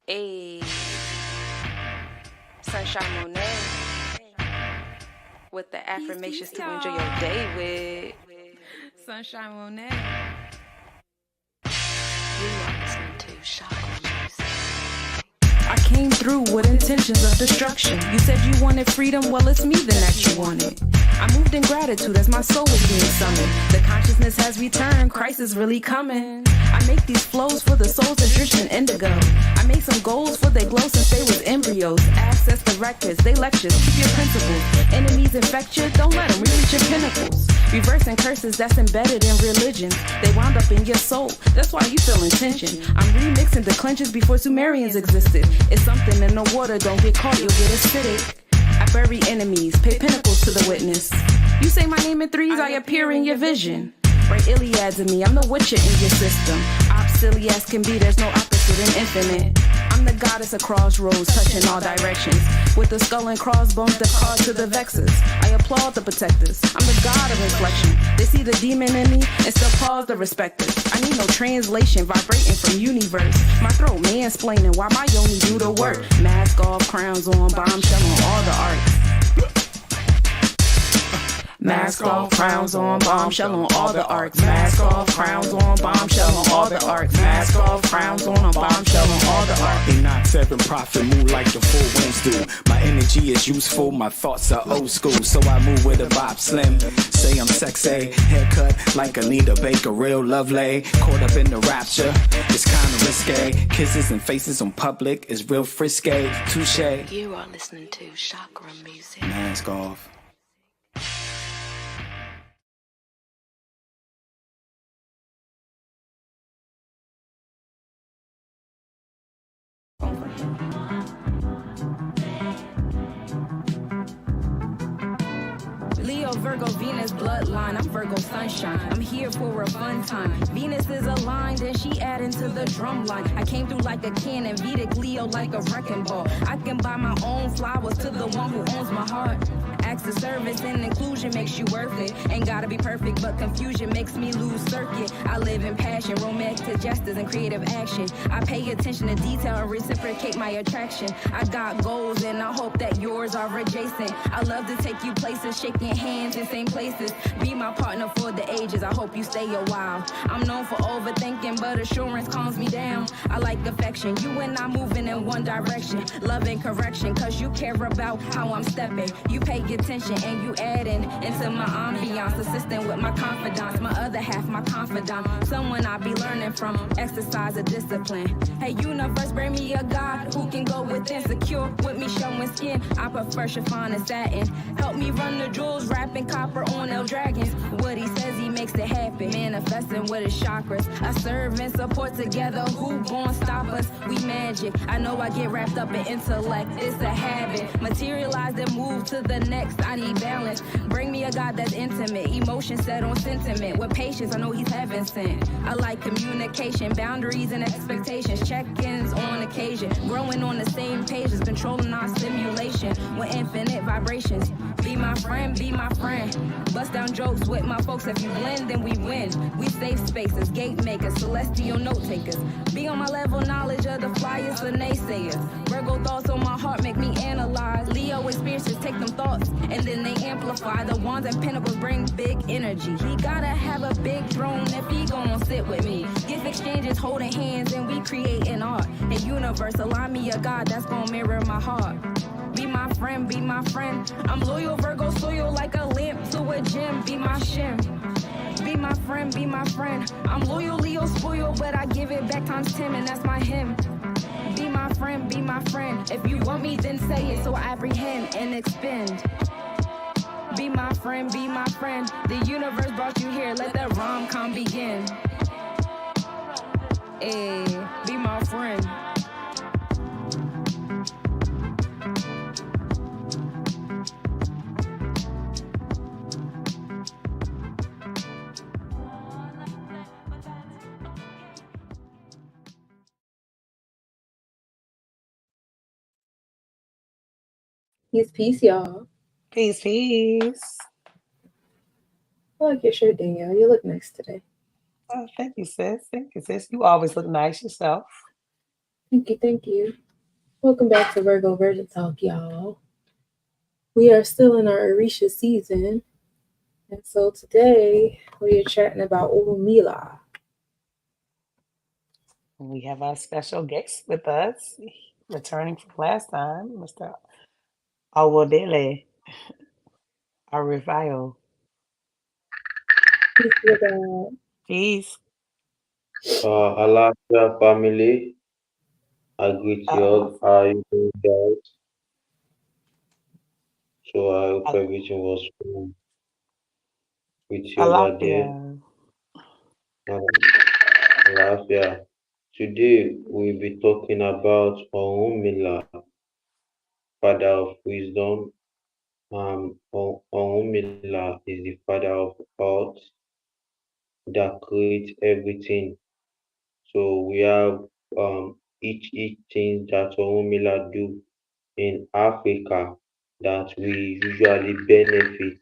A Sunshine Monet with the affirmations to enjoy your day with Sunshine Monet. You are listening to Chakra Music. I came through with intentions of destruction. You said you wanted freedom, well it's me then that you wanted. I moved in gratitude as my soul was being summoned. The consciousness has returned, Christ is really coming. I make these flows for the souls that drenched in indigo. I made some goals for they glow since they was embryos. Access the records, they lectures, keep your principles. Enemies infect you, don't let them reach your pinnacles. Reversing curses that's embedded in religions. They wound up in your soul, that's why you feel tension. I'm remixing the clenches before Sumerians existed. It's something in the water, don't get caught, you'll get acidic. I bury enemies, pay pinnacles to the witness. You say my name in threes, I appear in your vision. Write Iliads in me, I'm the witcher in your system. Silly as can be, there's no opposite in infinite. I'm the goddess of crossroads, touching all directions. With the skull and crossbones that cause to the vexes. I applaud the protectors, I'm the god of inflection. They see the demon in me and still pause the respecters. I need no translation, vibrating from universe. My throat mansplaining while my yoni do the work. Mask off, crowns on, bombshell on all the arts. Mask off, crowns on, bombshell on all the arcs. Mask off, crowns on, bombshell on all the arcs. Mask off, crowns on, bombshell on all the arcs. Enoch 7 prophet, move like the full winds do. My energy is useful, my thoughts are old school. So I move with a vibe slim. Say I'm sexy, haircut like Anita Baker, real lovely. Caught up in the rapture, it's kinda risque. Kisses and faces on public is real frisky. Touche. You are listening to Chakra Music. Mask off. Leo, Virgo, Venus, bloodline. I'm Virgo sunshine. I'm here for a fun time. Venus is aligned and she adding to the drum line. I came through like a cannon, Vedic Leo like a wrecking ball. I can buy my own flowers to the one who owns my heart. Acts of service and inclusion makes you worth it. Ain't gotta be perfect, but confusion makes me lose circuit. I live in passion, romantic gestures and creative action. I pay attention to detail and reciprocate my attraction. I got goals and I hope that yours are adjacent. I love to take you places, shaking hands in same places. Be my partner for the ages, I hope you stay a while. I'm known for overthinking, but assurance calms me down. I like affection, you and I moving in one direction. Love and correction, cause you care about how I'm stepping. You pay attention and you adding into my ambiance. Assisting with my confidence, my other half, my confidant. Someone I be learning from, exercise a discipline. Hey universe, bring me a God who can go within. Secure with me showing skin, I prefer chiffon and satin. Help me run the jewels, rapping copper on El Dragons. What he says he makes it happen, manifesting with his chakras. I serve and support together, who gon' stop us? We magic, I know I get wrapped up in intellect. It's a habit, materialize and move to the next. I need balance, bring me a God that's intimate. Emotion set on sentiment, with patience I know he's heaven sent. I like communication, boundaries and expectations. Check-ins on occasion, growing on the same pages. Controlling our stimulation with infinite vibrations. Be my friend, be my friend. Bust down jokes with my folks. If you blend, then we win. We safe spaces, gate makers, celestial note takers. Be on my level, knowledge of the flyers for naysayers. Virgo thoughts on my heart make me analyze. Leo experiences take them thoughts and then they amplify. The wands and pentacles bring big energy. He gotta have a big throne if he gon' sit with me. Gift exchanges, holding hands, and we create an art. A universe, align me a God that's gon' mirror my heart. Be my friend, be my friend. I'm loyal, Virgo, soil like a lamp to a gem. Be my shim. Be my friend, be my friend. I'm loyal, Leo, spoiled, but I give it back times 10, and that's my hymn. Be my friend, be my friend. If you want me, then say it so I apprehend and expend. Be my friend, be my friend. The universe brought you here, let that rom-com begin. Hey, be my friend. Peace, y'all. Peace, peace. I like your shirt, Danielle. You look nice today. Oh, thank you, sis. Thank you, sis. You always look nice yourself. Thank you, thank you. Welcome back to Virgo Virgin Talk, y'all. We are still in our Orisha season, and so today we are chatting about Orunmila. We have our special guest with us, returning from last time, Mr. Awodele Arivayo. Peace to the God. Peace. Alaska family, I greet you Uh, all. How are you doing, guys? So I hope Al- everything was fine with you over there. Alafia. Um, Alaska. Today we'll be talking about Orunmila, father of wisdom. Orunmila is the father of earth that creates everything. So we have each thing that Orunmila do in Africa that we usually benefit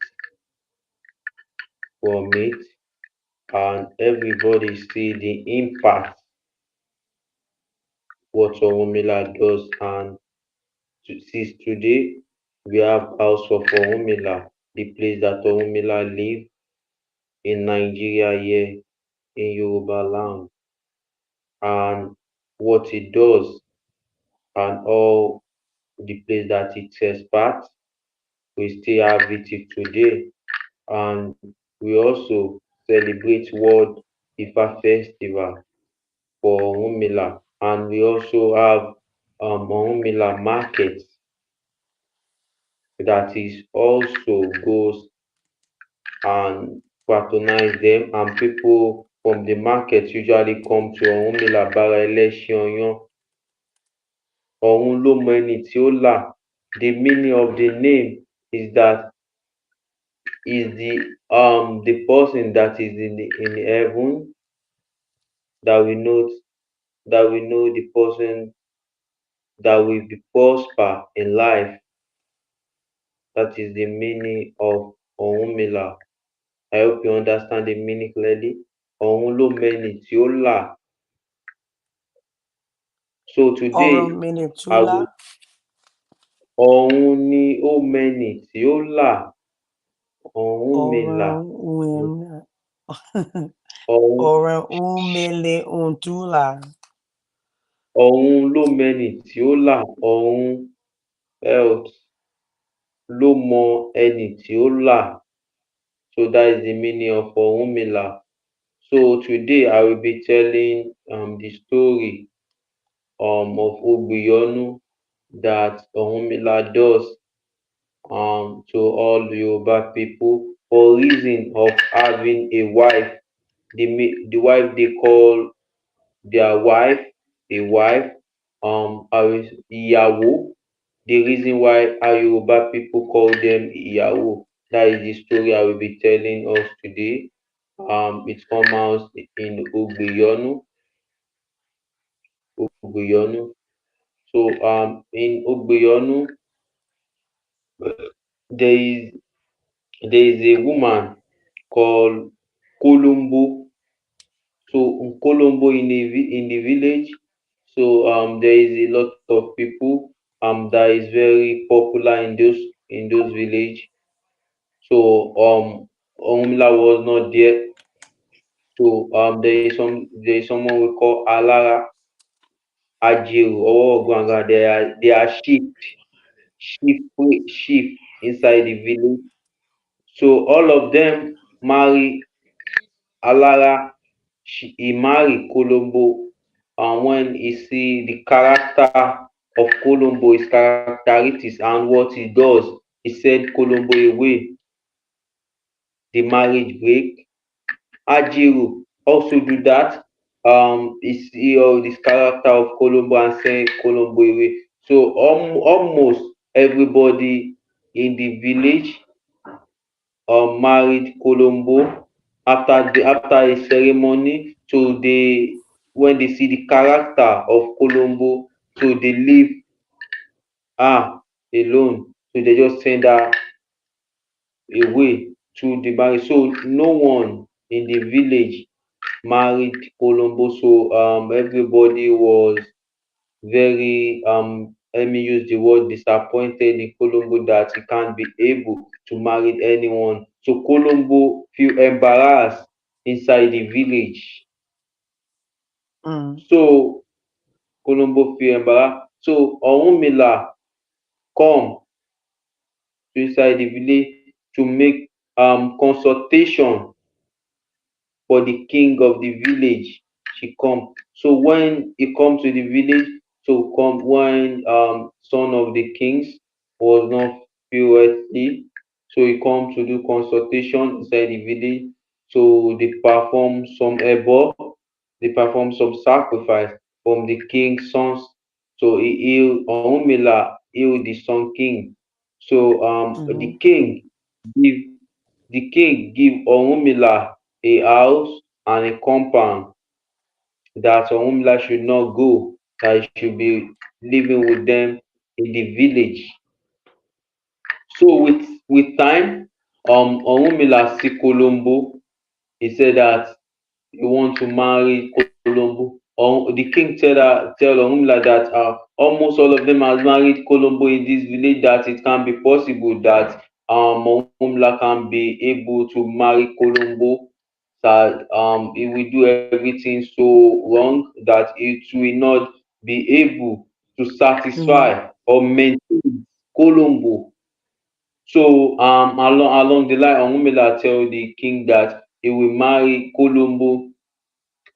from it, and everybody see the impact what Orunmila does. And since today we have House of Orunmila, the place that Orunmila live in Nigeria here in Yoruba land, and what it does and all the place that it takes part. We still have it till today, and we also celebrate World Ifa Festival for Orunmila, and we also have Orunmila market that is also goes and patronize them, and people from the market usually come to Orunmila bara ẹlẹ́ṣin ọyán. Ọ̀run ló mọ ẹni tí ó là. The meaning of the name is that is the person that is in heaven that we know the person that will be prosper in life. That is the meaning of Orunmila. I hope you understand the meaning clearly. Ọ̀run ló mẹ́ni tí ó là. So today, Orum I will Minitula. ọ̀run ni ó mẹ́ni tí ó là. Ọ̀rúnmìlà. Orum Wim. Ọ̀run Orum Umele Untula. ọ̀run ló mẹ́ni tí ó là. Ọ̀run health ló mọ ẹni tí ó là. So that is the meaning of Orunmila. So today I will be telling the story of Ogbiyonu that Orunmila does to all Yoruba people for reason of having a wife. The wife they call their wife a wife, Ìyàwó. The reason why our Yoruba people call them Ìyàwó. That is the story I will be telling us today. It comes out in Ogbiyonu. So in Ogbiyonu, there is a woman called Kolombo. So Kolombo in the village. So there is a lot of people that is very popular in those village. So Orunmila was not there. So there is someone we call Alara Ajiru or Gwanga. They are sheep inside the village. So all of them marry Alara. He marry Colombo, and when he see the character of Colombo, his characteristics and what he does, he send Colombo away. The marriage break. Ajiru also do that. He see all this character of Colombo and send Colombo away. So almost everybody in the village married Colombo after a ceremony. So they when they see the character of Colombo, so they leave her alone. So they just send her away to the marriage. So no one in the village married Colombo. So everybody was very let me use the word disappointed in Colombo that he can't be able to marry anyone. So Colombo feel embarrassed inside the village. Mm. So Colombo feel embarrassed. So Orunmila come to inside the village to make consultation for the king of the village. She come. So when he come to the village, so come when son of the kings was not feel worthy, so he come to do consultation inside the village. So they perform some ebo, they perform some sacrifice from the king's sons. So he heal Orunmila, heal the son king. So Mm-hmm. give the king give Orunmila a house and a compound that Orunmila should not go, that he should be living with them in the village. So with time, Orunmila see Colombo. He said that he want to marry Colombo. The king tell Orunmila that almost all of them has married Colombo in this village, that it can be possible that Orunmila can be able to marry Colombo, that he will do everything so wrong that it will not be able to Mm-hmm. satisfy or maintain Colombo. So along the line, Orunmila tell the king that he will marry Colombo.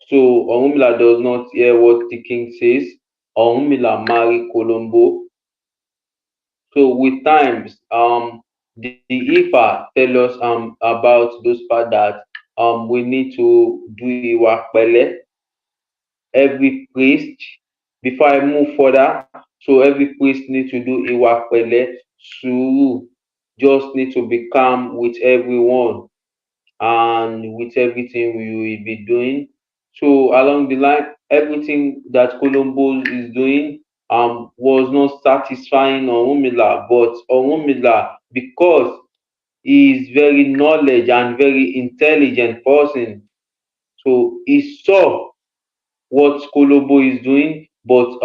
So Orunmila does not hear what the king says. Orunmila marry Colombo. So with times, the Ifa tell us about those part that we need to do Iwa Pele, every priest. Before I move further, so every priest need to do Iwa Pele, suru, just need to be calm with everyone and with everything we will be doing. So along the line, everything that Colombo is doing was not satisfying Orunmila, but Orunmila, because he is very knowledge and very intelligent person, so he saw what Colombo is doing, but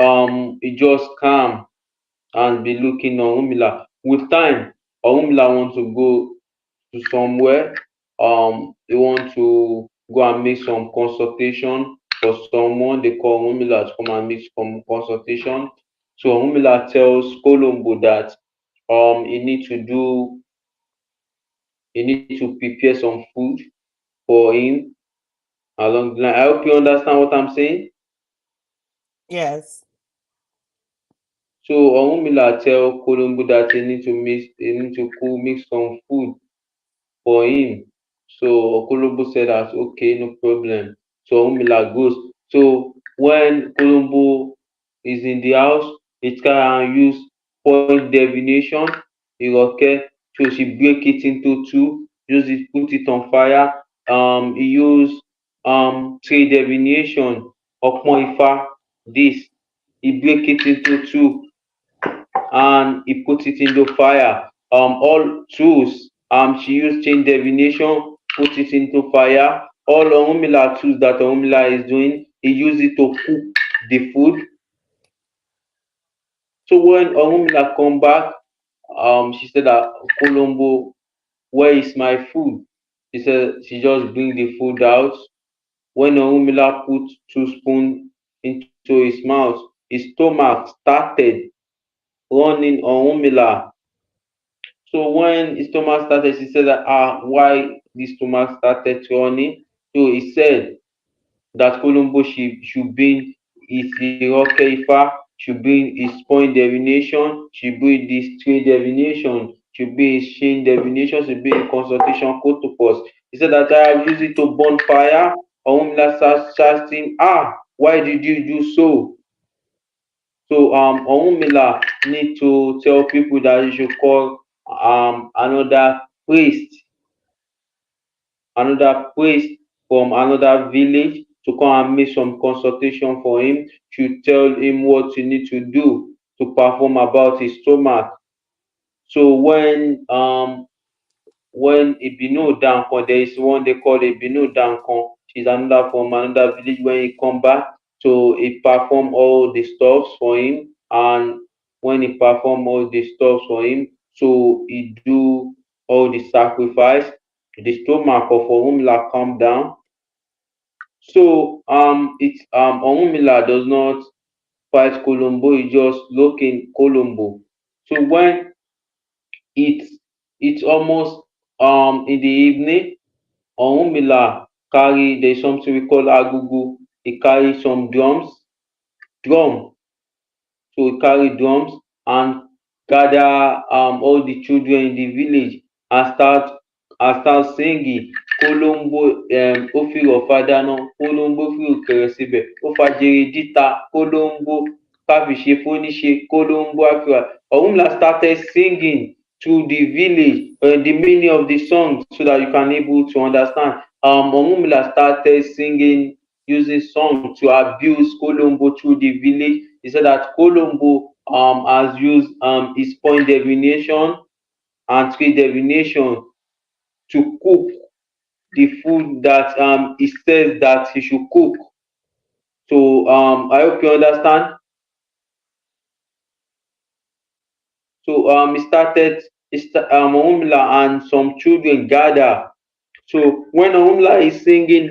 he just calm and be looking Orunmila. With time, Orunmila want to go to somewhere. They want to go and make some consultation for someone. They call Orunmila to come and make some consultation. So Orunmila tells Colombo that he need to prepare some food for him along the line. I hope you understand what I'm saying. Yes. So Orunmila tell Colombo that he need to cook make some food for him. So Colombo said that okay, no problem. So Orunmila goes. So when Colombo is in the house, he try and use point divination, Iroke. So she break it into two, use it, put it on fire. He use trade divination, Ọpọ́n Ifá, this. He break it into two and he put it into fire. All tools she used chain divination, put it into fire. All Orunmila tools that Orunmila is doing, he use it to cook the food. So when Orunmila come back, she said that Colombo, where is my food? She said she just bring the food out. When Orunmila put 2 spoons into his mouth, his stomach started running Orunmila. So when his stomach started, he said that why the stomach started running. So he said that Colombo should bring his Iroke Ifa, should bring his point divination, should bring this trade divination, should be his chain divination, should be a consultation protocol. He said that I have used it to burn fire. Orunmila starts shouting, why did you do so? So Orunmila need to tell people that you should call another priest, another priest from another village to come and make some consultation for him, to tell him what you need to do to perform about his stomach. So when Ibinu Dankon, there is one they call Ibinu Dankon. She's another from another village. When he come back, So he perform all the stuffs for him, and when he perform all the stuffs for him, so he do all the sacrifice. The stomach of Orunmila come down. So it's Orunmila does not fight Colombo, he just looking Colombo. So when it's it's almost in the evening, Orunmila carry there's something we call agugu. He carry some drum. So he carry drums and gather all the children in the village and start singing. Kólóńbó ó fìrọ̀ fádáná, kólóńbó fìrù kẹ̀rẹ̀ síbẹ̀, ó fàjèrè díta, kólóńbó káfíṣe fóníṣe, kólóńbó á fìrà. Orunmila started singing to the village the meaning of the song so that you can able to understand. Orunmila started singing using song to abuse Kolombo through the village. He said that Kolombo has used his point divination and tree divination to cook the food that he says that he should cook. So I hope you understand. So Orunmila and some children gather. So when Orunmila is singing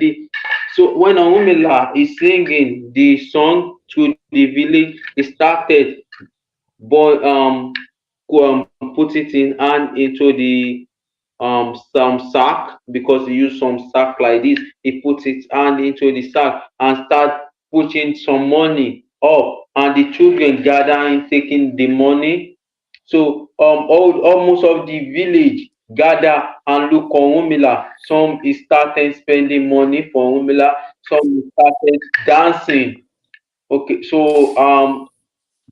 the song to the village, he started but put it in hand into the some sack because he used some sack like this. He put his hand into the sack and start putting some money up, and the children gathering taking the money. So almost of the village gather and look Orunmila. Some is started spending money for Orunmila, some is started dancing. Okay, so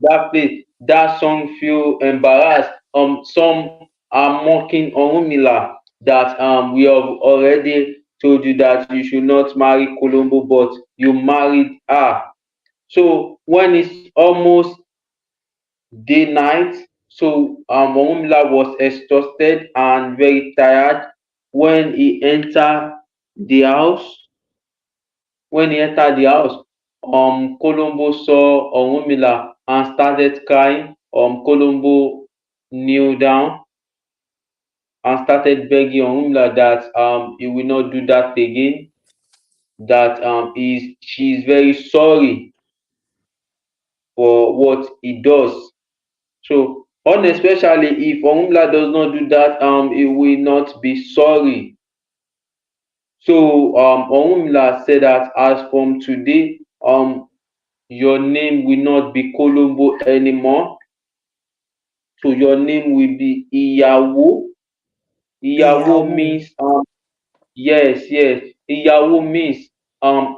that place that song feel embarrassed. Some are mocking Orunmila that we have already told you that you should not marry Colombo, but you married her. So when it's almost day night, so Orunmila was exhausted and very tired. When he entered the house, when he entered the house, Colombo saw Orunmila and started crying. Colombo kneeled down and started begging Orunmila that he will not do that again. That she is very sorry for what he does. So, especially if Orunmila does not do that, he will not be sorry. So, Orunmila said that as from today, your name will not be Colombo anymore. So your name will be Iyawo. Iyawo Iyawu. means yes. Iyawo means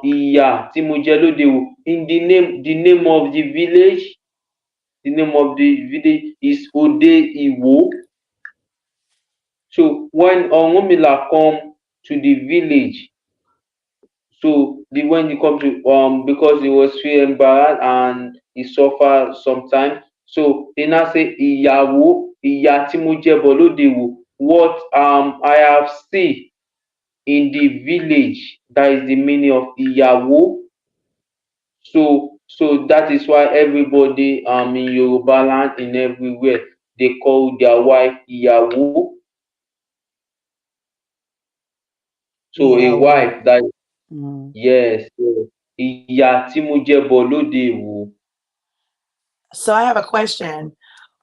Iya tí mo jẹ lóde o. In the name of the village, the name of the village is Ode Iwo. So when Orunmila come to the village, so when he come to because he was feel embarrassed and he suffer sometime. So he now say ìyàwó ìyá tí mo jẹ bọ̀ lóde wò, what I have seen in the village, that is the meaning of ìyàwó. So that is why everybody in Yoruba land, in everywhere, they call their wife ìyàwó. So a Iyawu. wife that Mhm. yes, ìyá tí mo jẹ bọ̀ lóde wò. So I have a question.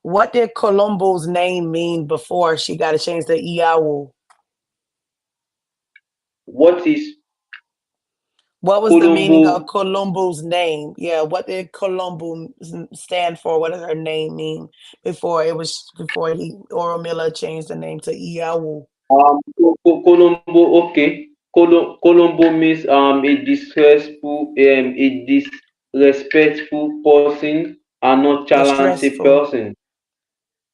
What did Colombo's name mean before she got to change to Iyawu? What is What was the meaning of Colombo? Colombo's name? Yeah, what did Colombo stand for? What does her name mean before he Orunmila changed the name to Iyawu? Colombo, okay. Colombo means a disrespectful person and not talented Distressful, person.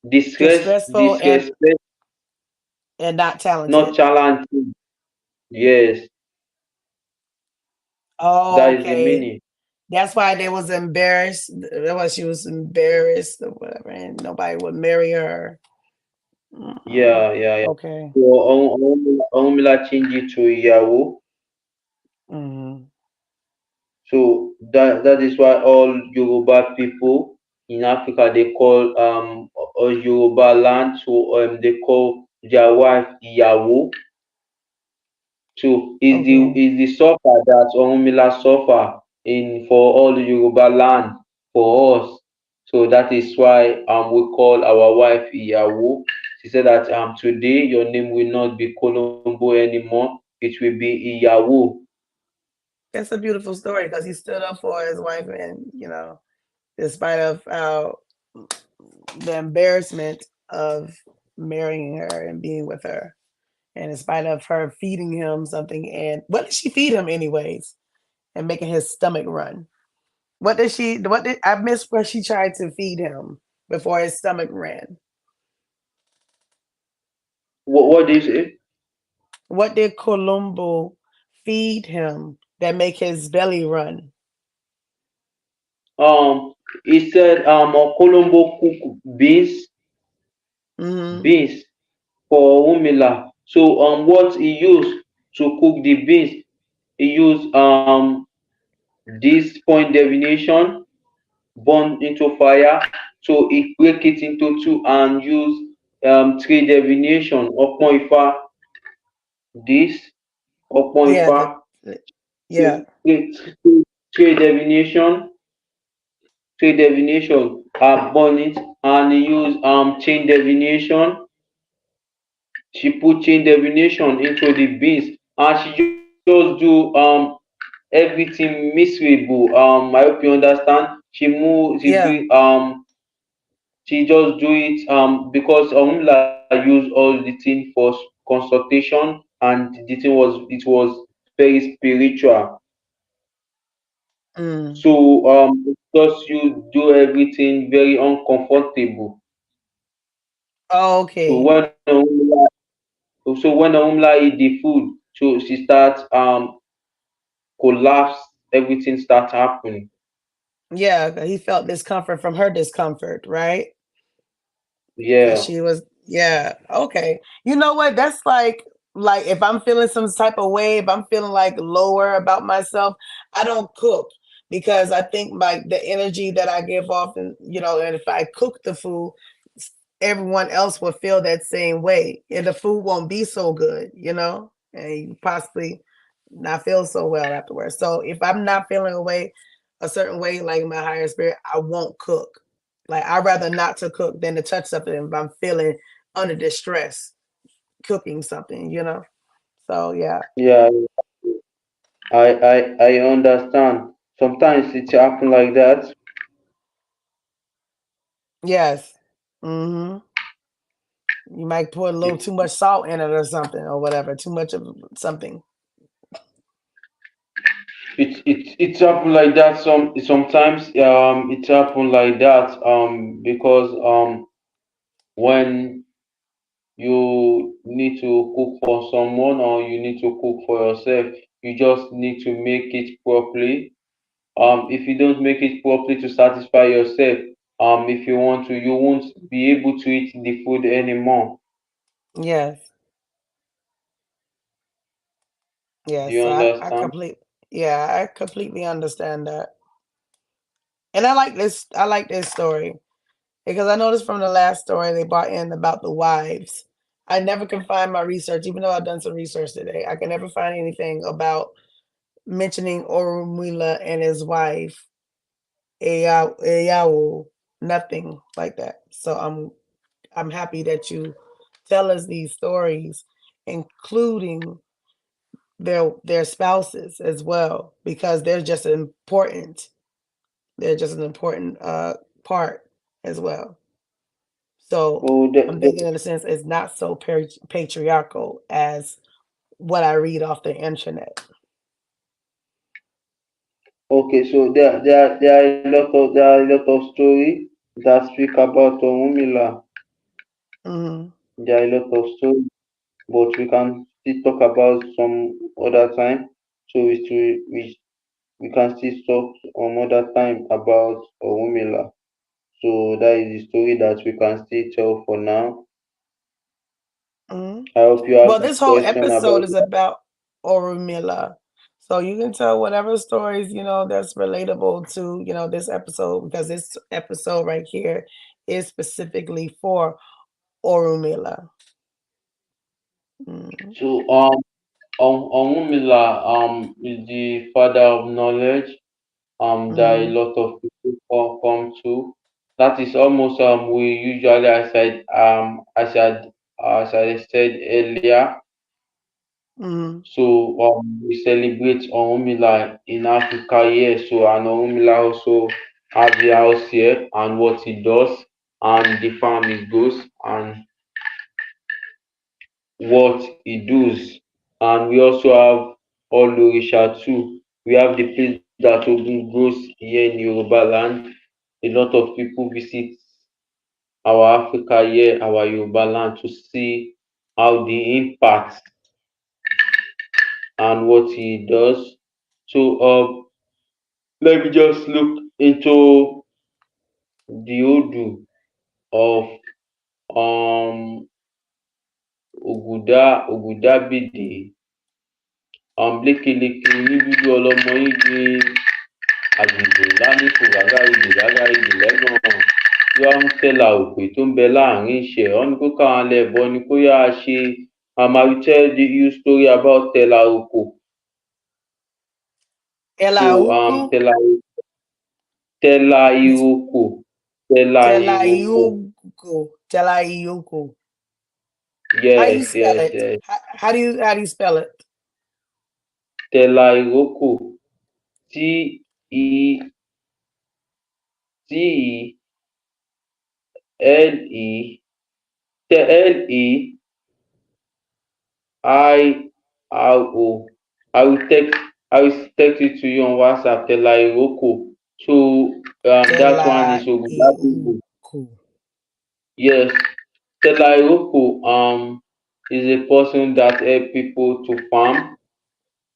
distressful, Disrespect, and not not talented. talented. Yes, Oh, that is the okay. meaning. That's why they was embarrassed. That's why she was embarrassed or whatever, and nobody would marry her. Yeah. Okay. So Orunmila changed it to Iyawo. hmm So that is why all Yoruba people in Africa they call Yoruba land. So they call their wife Iyawo. So Okay. is the suffer that Orunmila suffer in for all the Yoruba land for us. So that is why we call our wife Iyawo. She said that today your name will not be Colombo anymore. It will be Iyawo. That's a beautiful story because he stood up for his wife, and despite of how the embarrassment of marrying her and being with her, and in spite of her feeding him something, and what did she feed him anyways, and making his stomach run? What did she? What did I missed? What she tried to feed him before his stomach ran? What is it? What did Columbo feed him that make his belly run? Um, he said Colombo cook Hmm. beans for Orunmila. So what he used to cook the beans, he used this point divination burn into fire. So he break it into two and use three divination upon Ifa, this upon Yeah, Ifa, yeah, three, three divination, burn it and he use chain divination. She put chain divination into the beans and she just do everything miserable. I hope you understand. yeah. She just do it because Umla use all the thing for consultation and the thing was very spiritual. Mm. So just you do everything very uncomfortable. So Okay. when Umla eat the food, so she starts collapse, everything starts happening. Yeah, 'cause he felt discomfort from her discomfort, right? Cause Yeah, she was, yeah, okay. You know what? That's like if I'm feeling some type of way, if I'm feeling like lower about myself, I don't cook because I think like the energy that I give off, and if I cook the food, everyone else will feel that same way, and the food won't be so good, and you possibly not feel so well afterwards. So if I'm not feeling a certain way, like my higher spirit, I won't cook. Like I'd rather not to cook than to touch something if I'm feeling under distress cooking something. So yeah. yeah, I understand. Sometimes it happen like that. Yes. Hmm. You might put a little It too much salt in it or something or whatever, too much of something. it's happen like that. Sometimes it happen like that because when you need to cook for someone or you need to cook for yourself, you just need to make it properly. If you don't make it properly to satisfy yourself, if you want to, you won't be able to eat the food anymore. Yes. Do Yes. you So understand? I completely understand that. And I like this story because I noticed from the last story they brought in about the wives. I never can find my research, even though I've done some research today. I can never find anything about mentioning Orunmila and his wife, Eyawo, nothing like that. So I'm happy that you tell us these stories, including their spouses as well, because they're just an important part as well. So Oh, I'm thinking in a sense it's not so patriarchal as what I read off the internet. okay. So there are a lot of story that speak about Orunmila. Hmm. There are a lot of story, but we can still talk about some other time. So we can still talk some other time about Orunmila. So that is the story that we can still tell for now. Hmm. I hope you have Well, some this whole question episode about is that. about Orumila. So you can tell whatever stories, that's relatable to, this episode, because this episode right here is specifically for Orunmila. Mm. So Orunmila is the father of knowledge that a Mm. lot of people come to. That is almost we usually as I said earlier. Mm. So we celebrate Orunmila in Africa here. So and Orunmila also has the house here and what he does and the farm he goes and what he does. And we also have Olorisha too. We have the place that Ogun grows here in Yoruba land. A lot of people visit our Africa here, our Yoruba land to see how the impact and what he does. So let me just look into the Odu of Ogudabide. Lékeleke onídúdú ọlọ́mọ igbe àgbègbè ńlá nípò rárá ìdè lẹ́gàn tí wàá ń tẹ̀là òpè tó ń bẹ láàrin ìṣẹ́ ọ́ ní kó káwọn lẹ́bọ ni kó yáa ṣe. I will tell you story about Tela Oko. So Elauku, Tela Iroko. Telaiuku. How you Yes, spell yes, it? yes. How do you spell it? Tela Iroko. T E L Leiro. I will text it to you on WhatsApp. Tela Iroko. So that one is Ogudabide. Telaiuku. Yes, Tela Iroko is a person that help people to farm.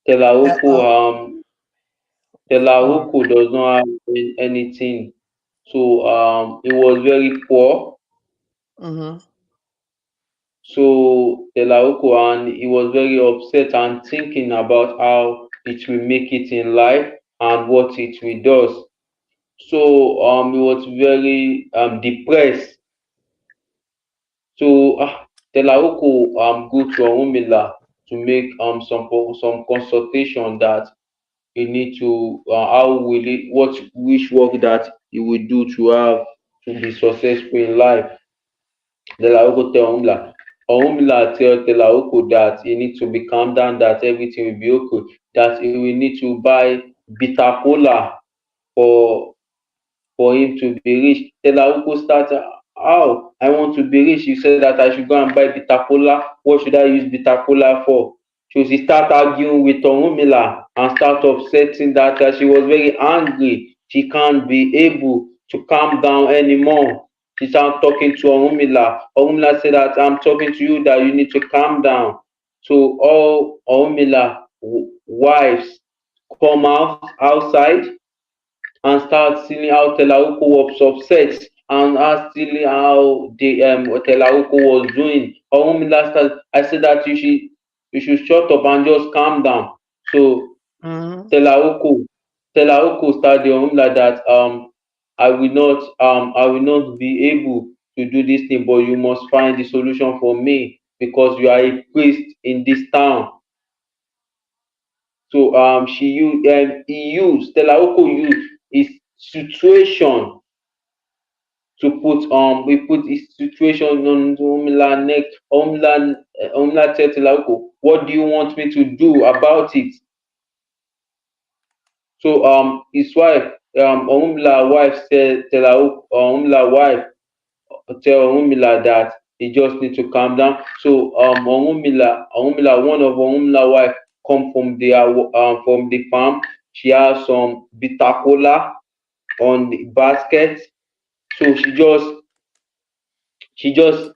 Tela Iroko L-O-R. Tela Iroko does not have anything. So he was very poor. Mm-hmm. So Tela Iroko and he was very upset and thinking about how it will make it in life and what it will do. So he was very depressed. So Tela Iroko go to Orunmila to make some consultation that he need to how will it what which work that he will do to be successful in life. Tela Iroko tell Orunmila tell Tela Iroko that he need to be calm down, that everything will be okay, that he will need to buy bitter kola for him to be rich. Tela Oko start, how I want to be rich? You said that I should go and buy bitter kola. What should I use bitter kola for? So she start arguing with Orunmila and start upsetting that she was very angry. She can't be able to calm down anymore. She start talking to Orunmila. Orunmila said that I'm talking to you that you need to calm down. So all Orunmila wives come outside and start seeing how Telahuko was upset and ask seeing how the Telahuko was doing. Orunmila started, I said that you should shut up and just calm down. So Mm-hmm. Telahuko started the Orunmila that I will not be able to do this thing, but you must find the solution for me because you are a priest in this town. So he used Telahuko used his situation to we put his situation on Orunmila neck. Orunmila tell Telahuko, what do you want me to do about it? So his wife, Orunmila wife said Telahuko, Orunmila wife tell Orunmila that he just need to calm down. So Orunmila, one of Orunmila wife come from the farm. She has some bitter kola on the basket. So she just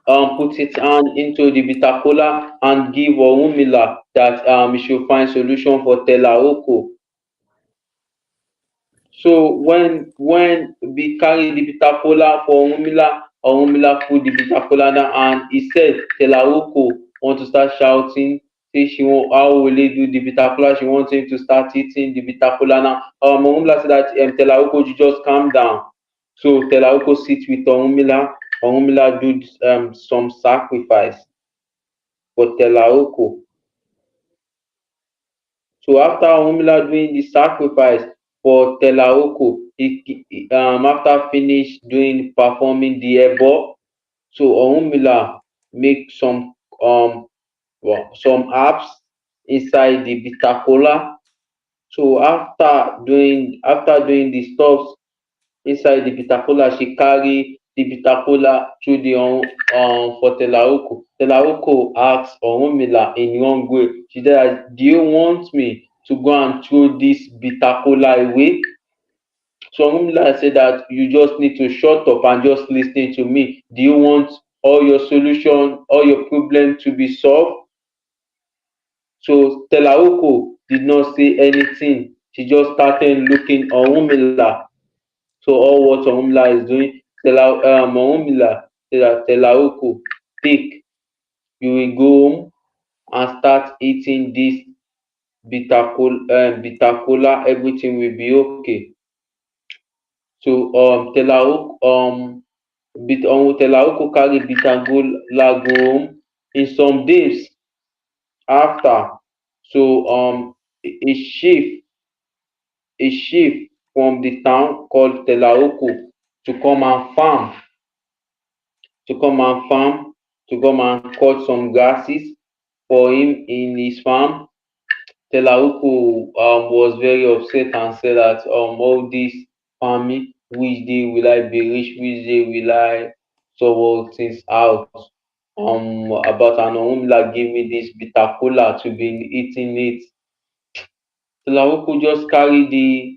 put it hand into the bitter kola and give Orunmila that he should find solution for Telahuko. So when we carry the bitter kola for Orunmila put the bitter kola down and he said Telahuko want to start shouting say she want how will he do the bitter she wants him to start eating the bitter now. Orunmila said that Telaoko, you just calm down. So Telaoko sits with Orunmila. Orunmila do some sacrifice for Telaoko. So after Orunmila doing the sacrifice for Telaoko, after finish doing performing the ebo, so Orunmila make um some apps inside the bitter kola. So after doing the stuff inside the bitter kola, she carry the bitter kola through the for Telaoko. Telaoko ask Orunmila in wrong way. She said, "Do you want me to go and throw this bitter kola away?" So Orunmila said that you just need to shut up and just listen to me. Do you want all your solution, all your problem to be solved? So Telaoko did not say anything. She just started looking Orunmila. So all what Orunmila is doing, Orunmila said that Telaoko, take, you will go home and start eating this bitter kola, everything will be okay. So Telaoko carry bitter kola go home. In some days after, so a chief a chief from the town called Telaoko to come and farm, to come and farm, to come and cut some grasses for him in his farm. Telaoko was very upset and said that all this farming, which day will I be rich, which day will I sort all things out. About an Orunmila give me this bitter kola to be eating it. Telaoko just carry the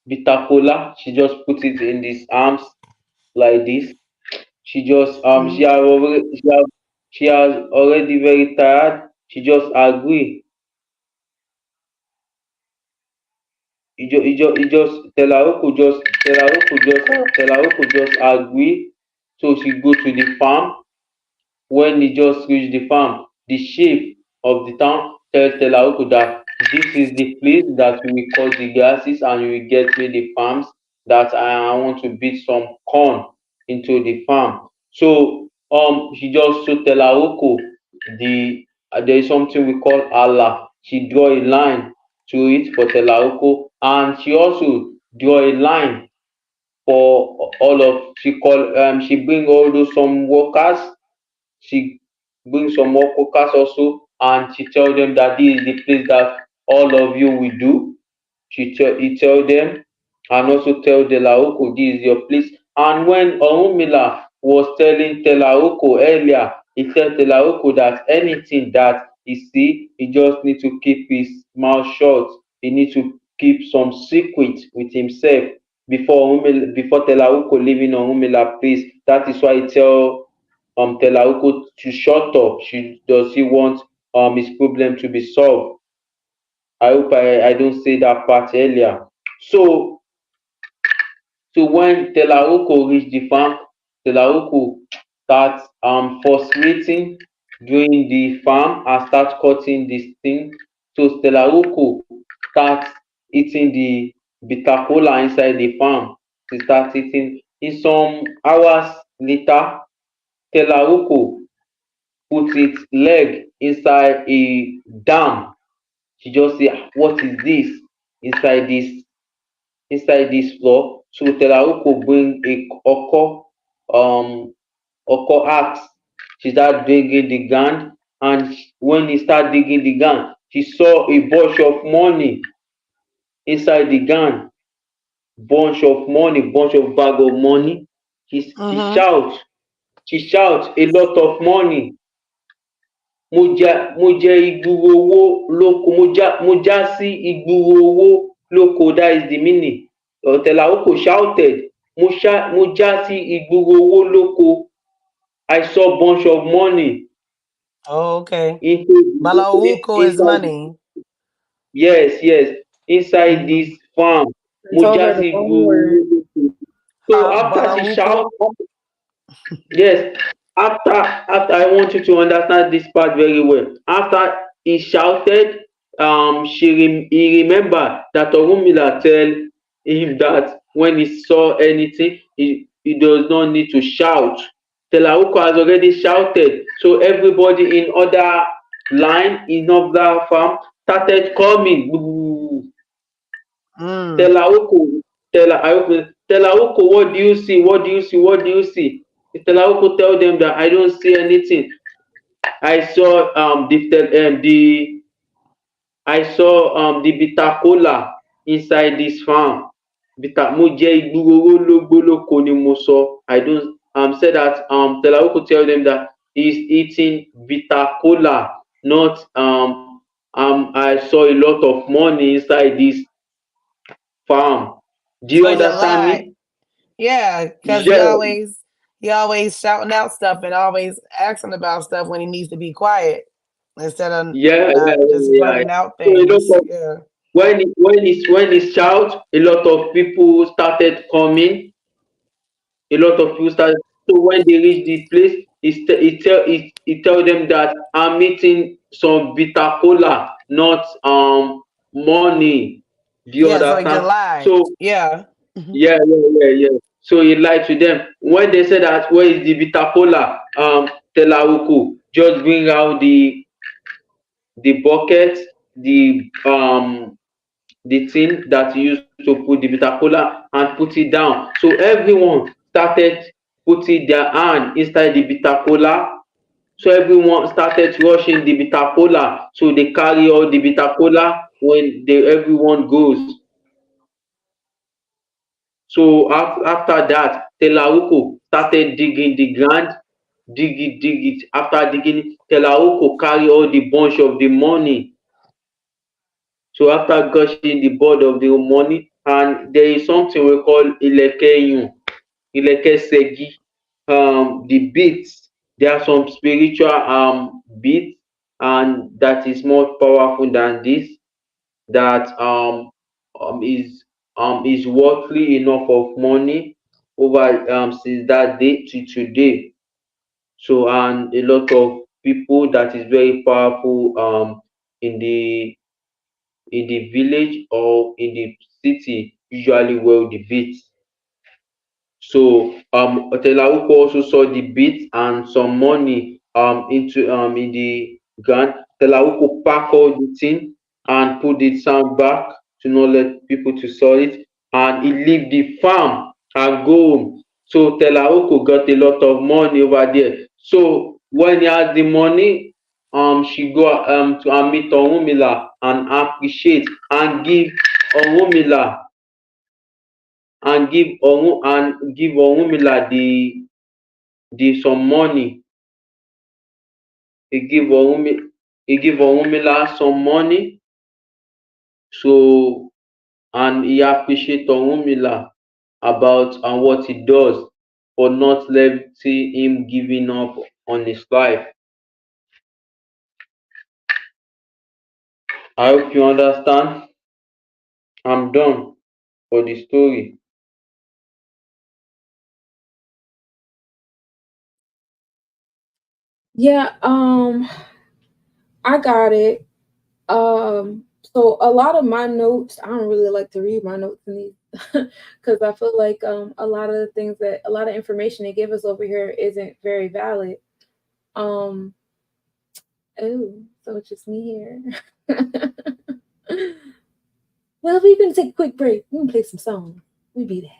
bitter kola, she just put it in his arms like this. She just she has already very tired. She just agree. Telaoko just agree. So she go to the farm. When he just reach the farm, the chief of the town tell Telaoko that this is the place that we will cut the grasses and you will get me the farms that I want to beat some corn into the farm. So he just show Telaoko there is something we call Allah. She draw a line to it for Telaoko, and she also draw a line for all of she bring all those some workers, she bring some more workers also, and she tell them that this is the place that all of you will do. He tell them, and also tell Telaoko this is your place. And when Orunmila was telling Telaoko earlier, he tell Telaoko that anything that he see, he just need to keep his mouth shut. He need to keep some secret with himself before Telaoko leaving Orunmila place. That is why he tell Telaoko to shut up. Does he want his problem to be solved? I hope I don't say that part earlier. So when Telaoko reach the farm, Telaoko start frustrating doing the farm and start cutting this thing. So Telaoko start eating the bitter kola inside the farm. She start eating. In some hours later, Telaoko put its leg inside a dam. She just say, "Ah, what is this inside this floor?" So Telaoko bring a oko axe. She start digging the ground, and when he start digging the ground, she saw a bunch of money inside the ground. Bunch of money, bunch of bag of money. She Mm-hmm. shout a lot of money. Mo jẹ ìgboro owó lóko, mo já sí ìgboro owó lóko, that is the meaning. Telaoko shouted, mo já sí ìgboro owó lóko. I saw bunch of money Oh, okay. into Malauko is inside. money. Yes, inside Mm-hmm. this farm. I Mo told já her the sí wrong ìgboro owó word. lóko. So after she Balauko. shout, yes, after I want you to understand this part very well. After he shouted. He remembered that Orunmila tell him that when he saw anything, he does not need to shout. Telauko has already shouted, so everybody in other line in other farm started coming. Telauko, Telauko, what do you see? What do you see? What do you see? Telauko tell them that I don't see anything. I saw the bitter kola inside this farm. Mo jẹ ìgbúròró lógbólóko ni mo sọ. I don't say that Telauko tell them that he's eating bitter kola, not I saw a lot of money inside this farm. Do you So you understand lied. me? Yeah, because Yeah, he always shouting out stuff and always asking about stuff when he needs to be quiet instead of yeah, yeah, not just yeah, yeah. blurting out So a things. lot of Yeah. when he shout, a lot of people started coming. A lot of people started. So when they reach the place, he tell them that I'm eating some bitter cola, not money. Do you Yeah, so he just understand? lied. So Yeah. Mhm. yeah, yeah, yeah, yeah. So he lied to them. When they said that where is the bitter cola, Telauko just bring out the bucket, the thing that he used to put the bitter cola and put it down. So everyone started putting their hand inside the bitter cola. So everyone started rushing the bitter cola. So they carry all the bitter cola when everyone goes. So after that, Telauko started digging the ground, dig it, dig it. After digging, Telauko carry all the bunch of the money. So after gushing the board of the money, and there is something we call ilekeyun, ilekesegi, the beats. There are some spiritual beats, and that is more powerful than this. That is worthly enough of money over since that day to today. So and a lot of people that is very powerful in the village or in the city usually wear the beads. So Otelauko also saw the beads and some money into in the ground. Telauko pack all the thing and put the sand back to not let people to sell it, and he leave the farm and go home. So Telauko got a lot of money over there. So when he has the money, she go to meet Orunmila and appreciate and give Orunmila give Orunmila the some money. He give Orunmila some money. So and he appreciate Orunmila about and what he does for not letting him giving up on his life. I hope you understand. I'm done for the story. Yeah, I got it. So a lot of my notes, I don't really like to read my notes in these because I feel like a lot of the things that a lot of information they give us over here isn't very valid. Um, oh, so it's just me here. Well, we're gonna take a quick break. We're gonna play some songs. We be back.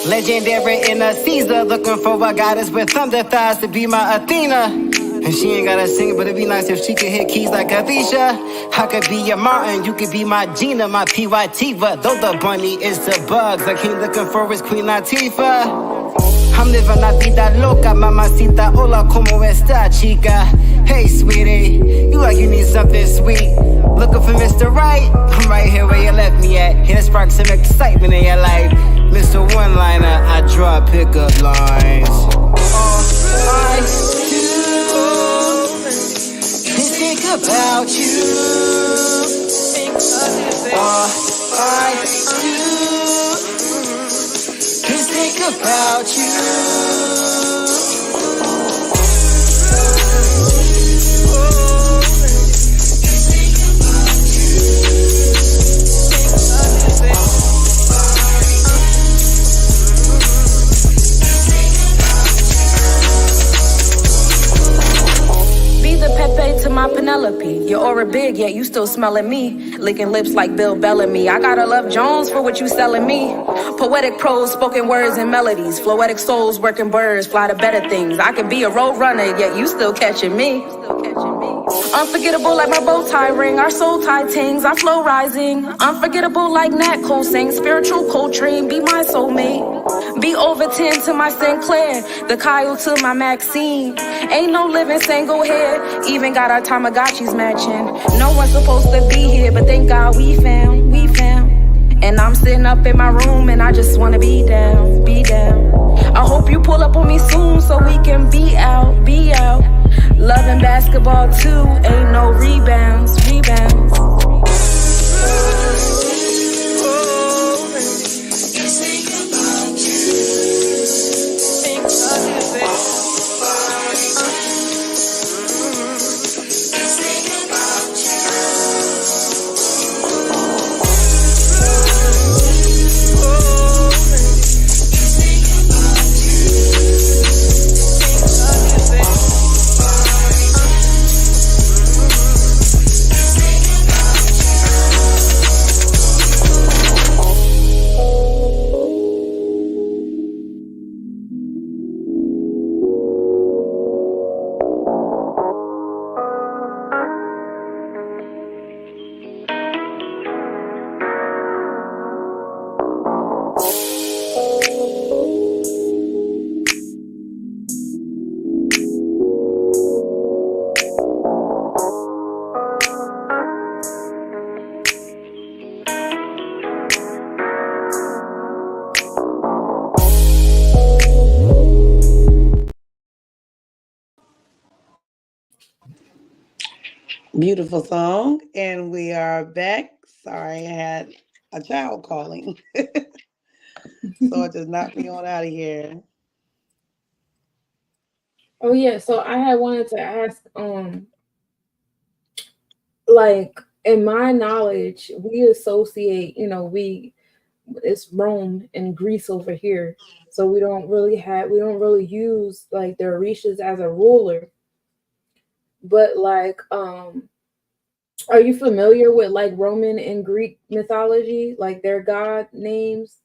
Legendary in a Caesar, looking for a goddess with thunder thighs to be my Athena. And she ain't gotta sing, but it'd be nice if she could hit keys like Alicia. I could be your Martin, you could be my Gina, my PYT. Though the bunny is the bugs, the king looking for is Queen Latifah. I'm living la vida loca, mamacita. Hola, como esta, chica? Hey, sweetie, you like you need something sweet. Looking for Mr. Right? I'm right here where you left me at. Here to spark some excitement in your life. Mr. One-Liner, I draw pickup lines. All I do is think about you. All I do is think about you. Pepe to my Penelope. Your aura big, yet you still smelling me. Licking lips like Bill Bellamy. I gotta love Jones for what you selling me. Poetic prose, spoken words and melodies. Floetic souls, working birds, fly to better things. I could be a road runner, yet you still catching me. Unforgettable like my bow tie ring, our soul tie tings, our flow rising. Unforgettable like Nat Cole sing, spiritual Coltrane, be my soulmate. Be over 10 to my Sinclair, the Kyle to my Maxine. Ain't no living single here, even got our Tamagotchis matching. No one's supposed to be here, but thank God we found. And I'm sitting up in my room and I just wanna be down. I hope you pull up on me soon so we can be out. Loving basketball too, ain't no rebounds. Beautiful song. And we are back. Sorry, I had a child calling. So it just knocked me on out of here. Oh yeah, so I had wanted to ask, like in my knowledge, we associate, it's Rome and Greece over here. So we don't really use like the Orishas as a ruler. But like, are you familiar with like Roman and Greek mythology, like their god names?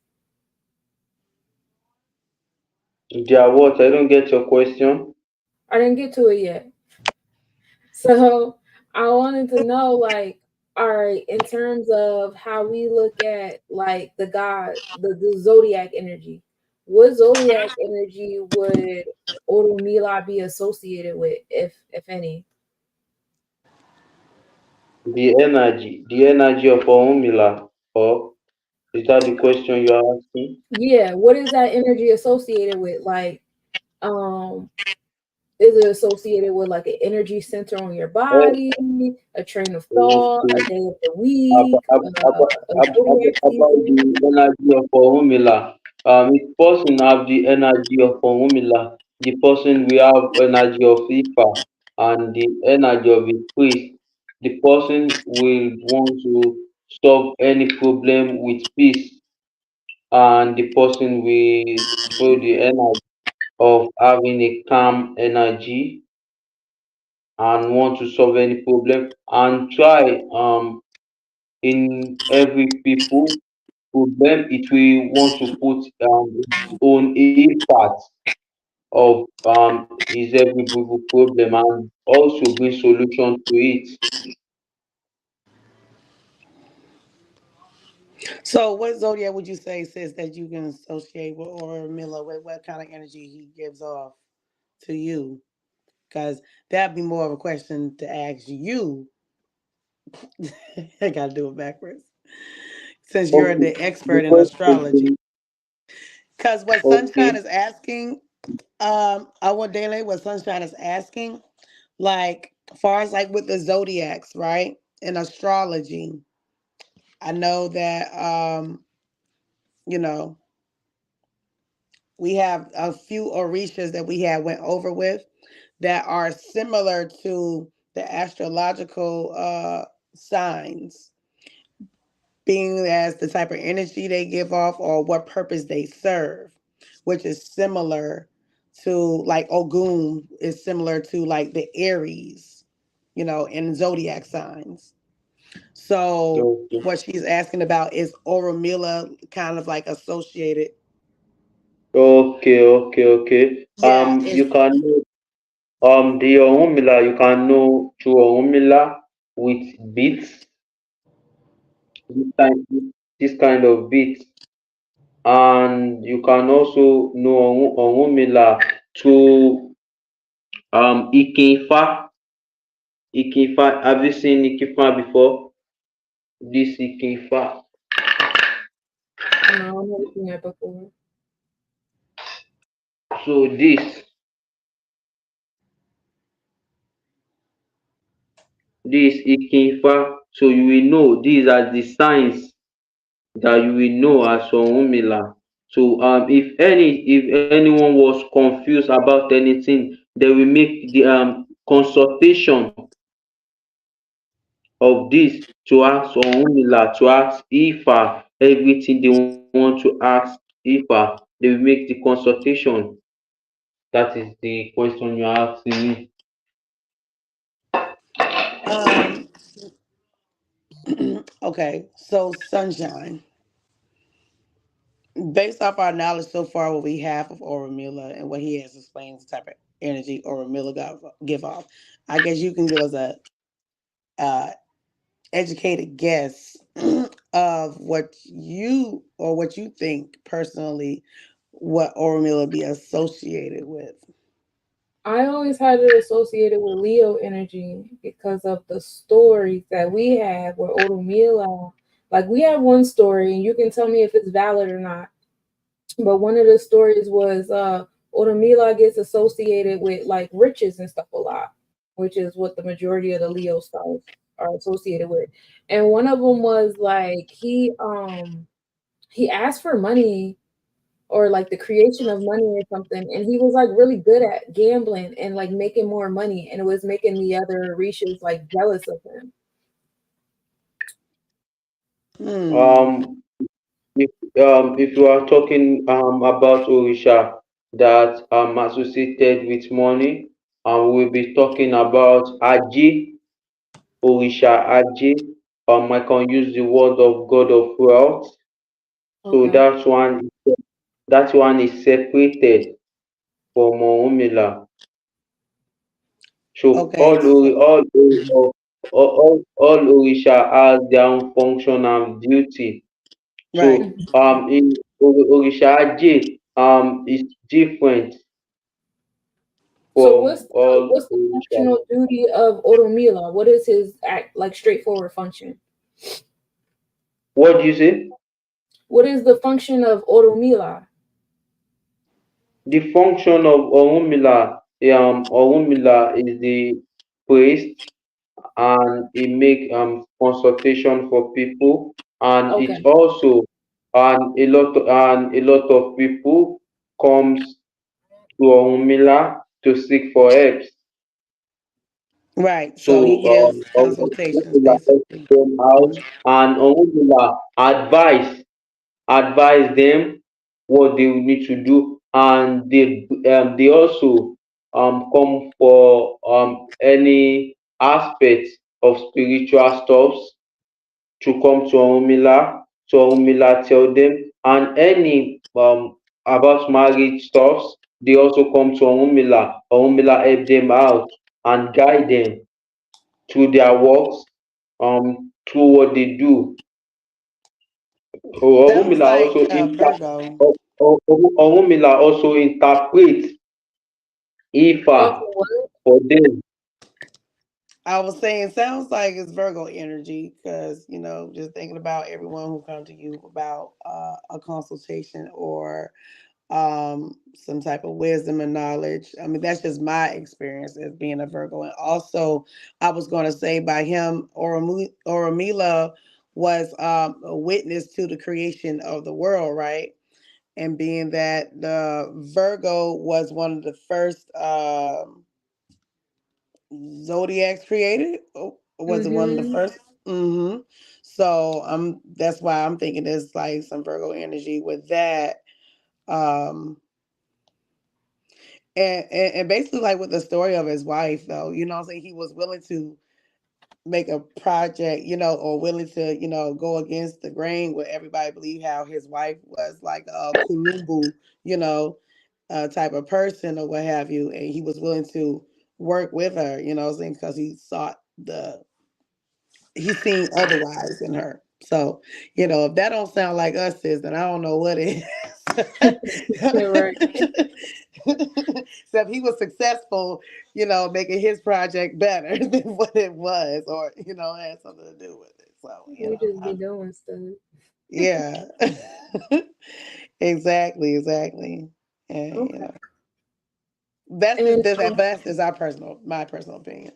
Yeah, what? I don't get your question. I didn't get to it yet. So I wanted to know, like, all right, in terms of how we look at like the god, the zodiac energy, what zodiac energy would Orunmila be associated with, if any? The energy of Orunmila, or is that the question you are asking? Yeah, what is that energy associated with? Like, um, is it associated with like an energy center on your Oh, body, a train of thought, a okay. day of the week, a zodiac About season? the energy of Orunmila. If person have the energy of Orunmila, the person will have energy of Ifa and the energy of the priest. The person will want to solve any problem with peace, and the person will feel the energy of having a calm energy and want to solve any problem and try in every people problem it will want to put its own effort of his every problem and also bring solution to it. So, what zodiac would you say says that you can associate with Orunmila? What kind of energy he gives off to you? Because that'd be more of a question to ask you. I gotta do it backwards since you're Okay, the the expert in astrology. question. Because what Sunshine Okay, is asking, I want Dele, what Sunshine is asking, like, far as like with the zodiacs, right? In astrology, I know that you know, we have a few orishas that we had went over with that are similar to the astrological signs, being as the type of energy they give off or what purpose they serve, which is similar to like Ogun is similar to like the Aries, in zodiac signs. So okay, what she's asking about is Oromila kind of like associated. okay. Yeah, You it's can know the Orunmila. You can know through Orunmila with beats, this kind, this kind of beats, and you can also know Orunmila through Ikinfa. Ikinfa. Have you seen Ikinfa before? This Ikinfa. No, I've never seen that before. So this Ikinfa. So you will know these are the signs that you will know as Orunmila. So if anyone was confused about anything, they will make the consultation of this to ask Orunmila, to ask Ifa everything they want to ask Ifa. They will make the consultation. That is the question you're asking me. um okay. So Sunshine, based off our knowledge so far, what we have of Oromila and what he has explained, the type of energy Oromila give off, I guess you can give us a uh, educated guess of what you think personally what Oromila be associated with. I always had it associated with Leo energy because of the stories that we have where Orunmila, like we have one story and you can tell me if it's valid or not. But one of the stories was Orunmila gets associated with like riches and stuff a lot, which is what the majority of the Leo stars are associated with. And one of them was like he asked for money or like the creation of money or something. And he was like really good at gambling and like making more money. And it was making the other Rishas like jealous of him. Hmm. Um, if you are talking about Orisha that associated with money, we'll be talking about Aji, Orisha Aji. I can use the word of God of wealth. So Okay. that one is separated from Orunmila. So Okay. So all Orisha has their own function and duty. right. So in Orisha Aje is different So from all what's the Orisha. functional duty of Orunmila? What is his act like straightforward function? What do you say? What is the function of Orunmila? The function of Orunmila is the priest and he make consultation for people and Okay. it also and a lot of people comes to Orunmila to seek for help. Right. So So he gives consultations Orunmila help basically. them out Mhm. and Orunmila advise them what they will need to do and they also come for any aspect of spiritual stuffs to come to Orunmila tell them and any about marriage stuffs they also come to Orunmila. Orunmila help them out and guide them through their works, through what they do. Sounds Orunmila like also Virgo. Orunmila also interpret Also, Ifa what? for them. I was saying, sounds like it's Virgo energy because just thinking about everyone who come to you about a consultation or some type of wisdom and knowledge. I mean, that's just my experience as being a Virgo. And also, I was going to say by him, Orunmila was a witness to the creation of the world, right? And being that the Virgo was one of the first zodiacs created, was it one of the Mm-hmm. first? Mm-hmm. So that's why I'm thinking there's like some Virgo energy with that. Um, and basically like with the story of his wife though, what I'm saying, he was willing to make a project, or willing to, go against the grain with everybody believe how his wife was like a kulumbu, you know, type of person or what have you. And he was willing to work with her, what I'm saying, because he seen otherwise in her. So, if that don't sound like us, sis, then I don't know what is. Right. So if he was successful, making his project better than what it was, or had something to do with it. So, We just be doing stuff. yeah, exactly. And Okay. And that's just my personal opinion.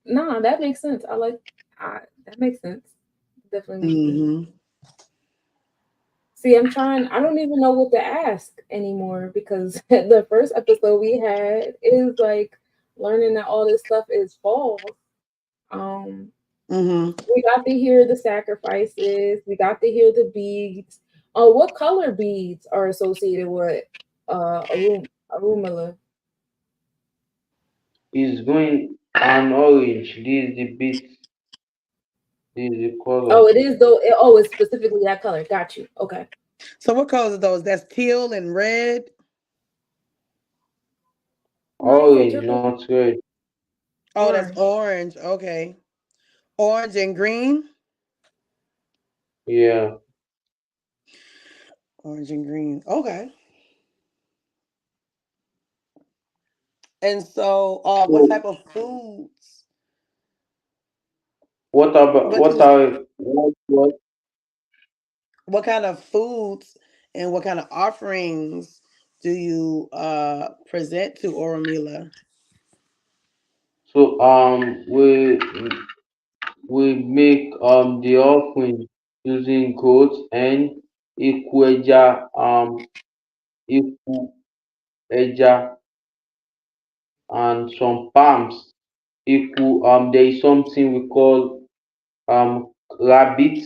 nah, that makes sense. That makes sense. Definitely makes sense. Hmm. See, I don't even know what to ask anymore because the first episode we had is like learning that all this stuff is false. Um, Hmm. we got to hear the sacrifices, we got to hear the beads. Oh, what color beads are associated with Arumala? It's going an orange. This is the bit. This is the color. Oh, it is though. Oh, it's specifically that color. Got you. Okay. So what colors are those? That's teal and red. No, so Orange, typical not red. Oh, that's orange. orange. Okay, orange and green. Yeah. Orange and green. Okay. And so, what So type of foods? what about What what you? are what What kind of foods and what kind of offerings do you present to Oromila? so we make the offering using goat and equeja equeja and some palms. There is something we call rabbit.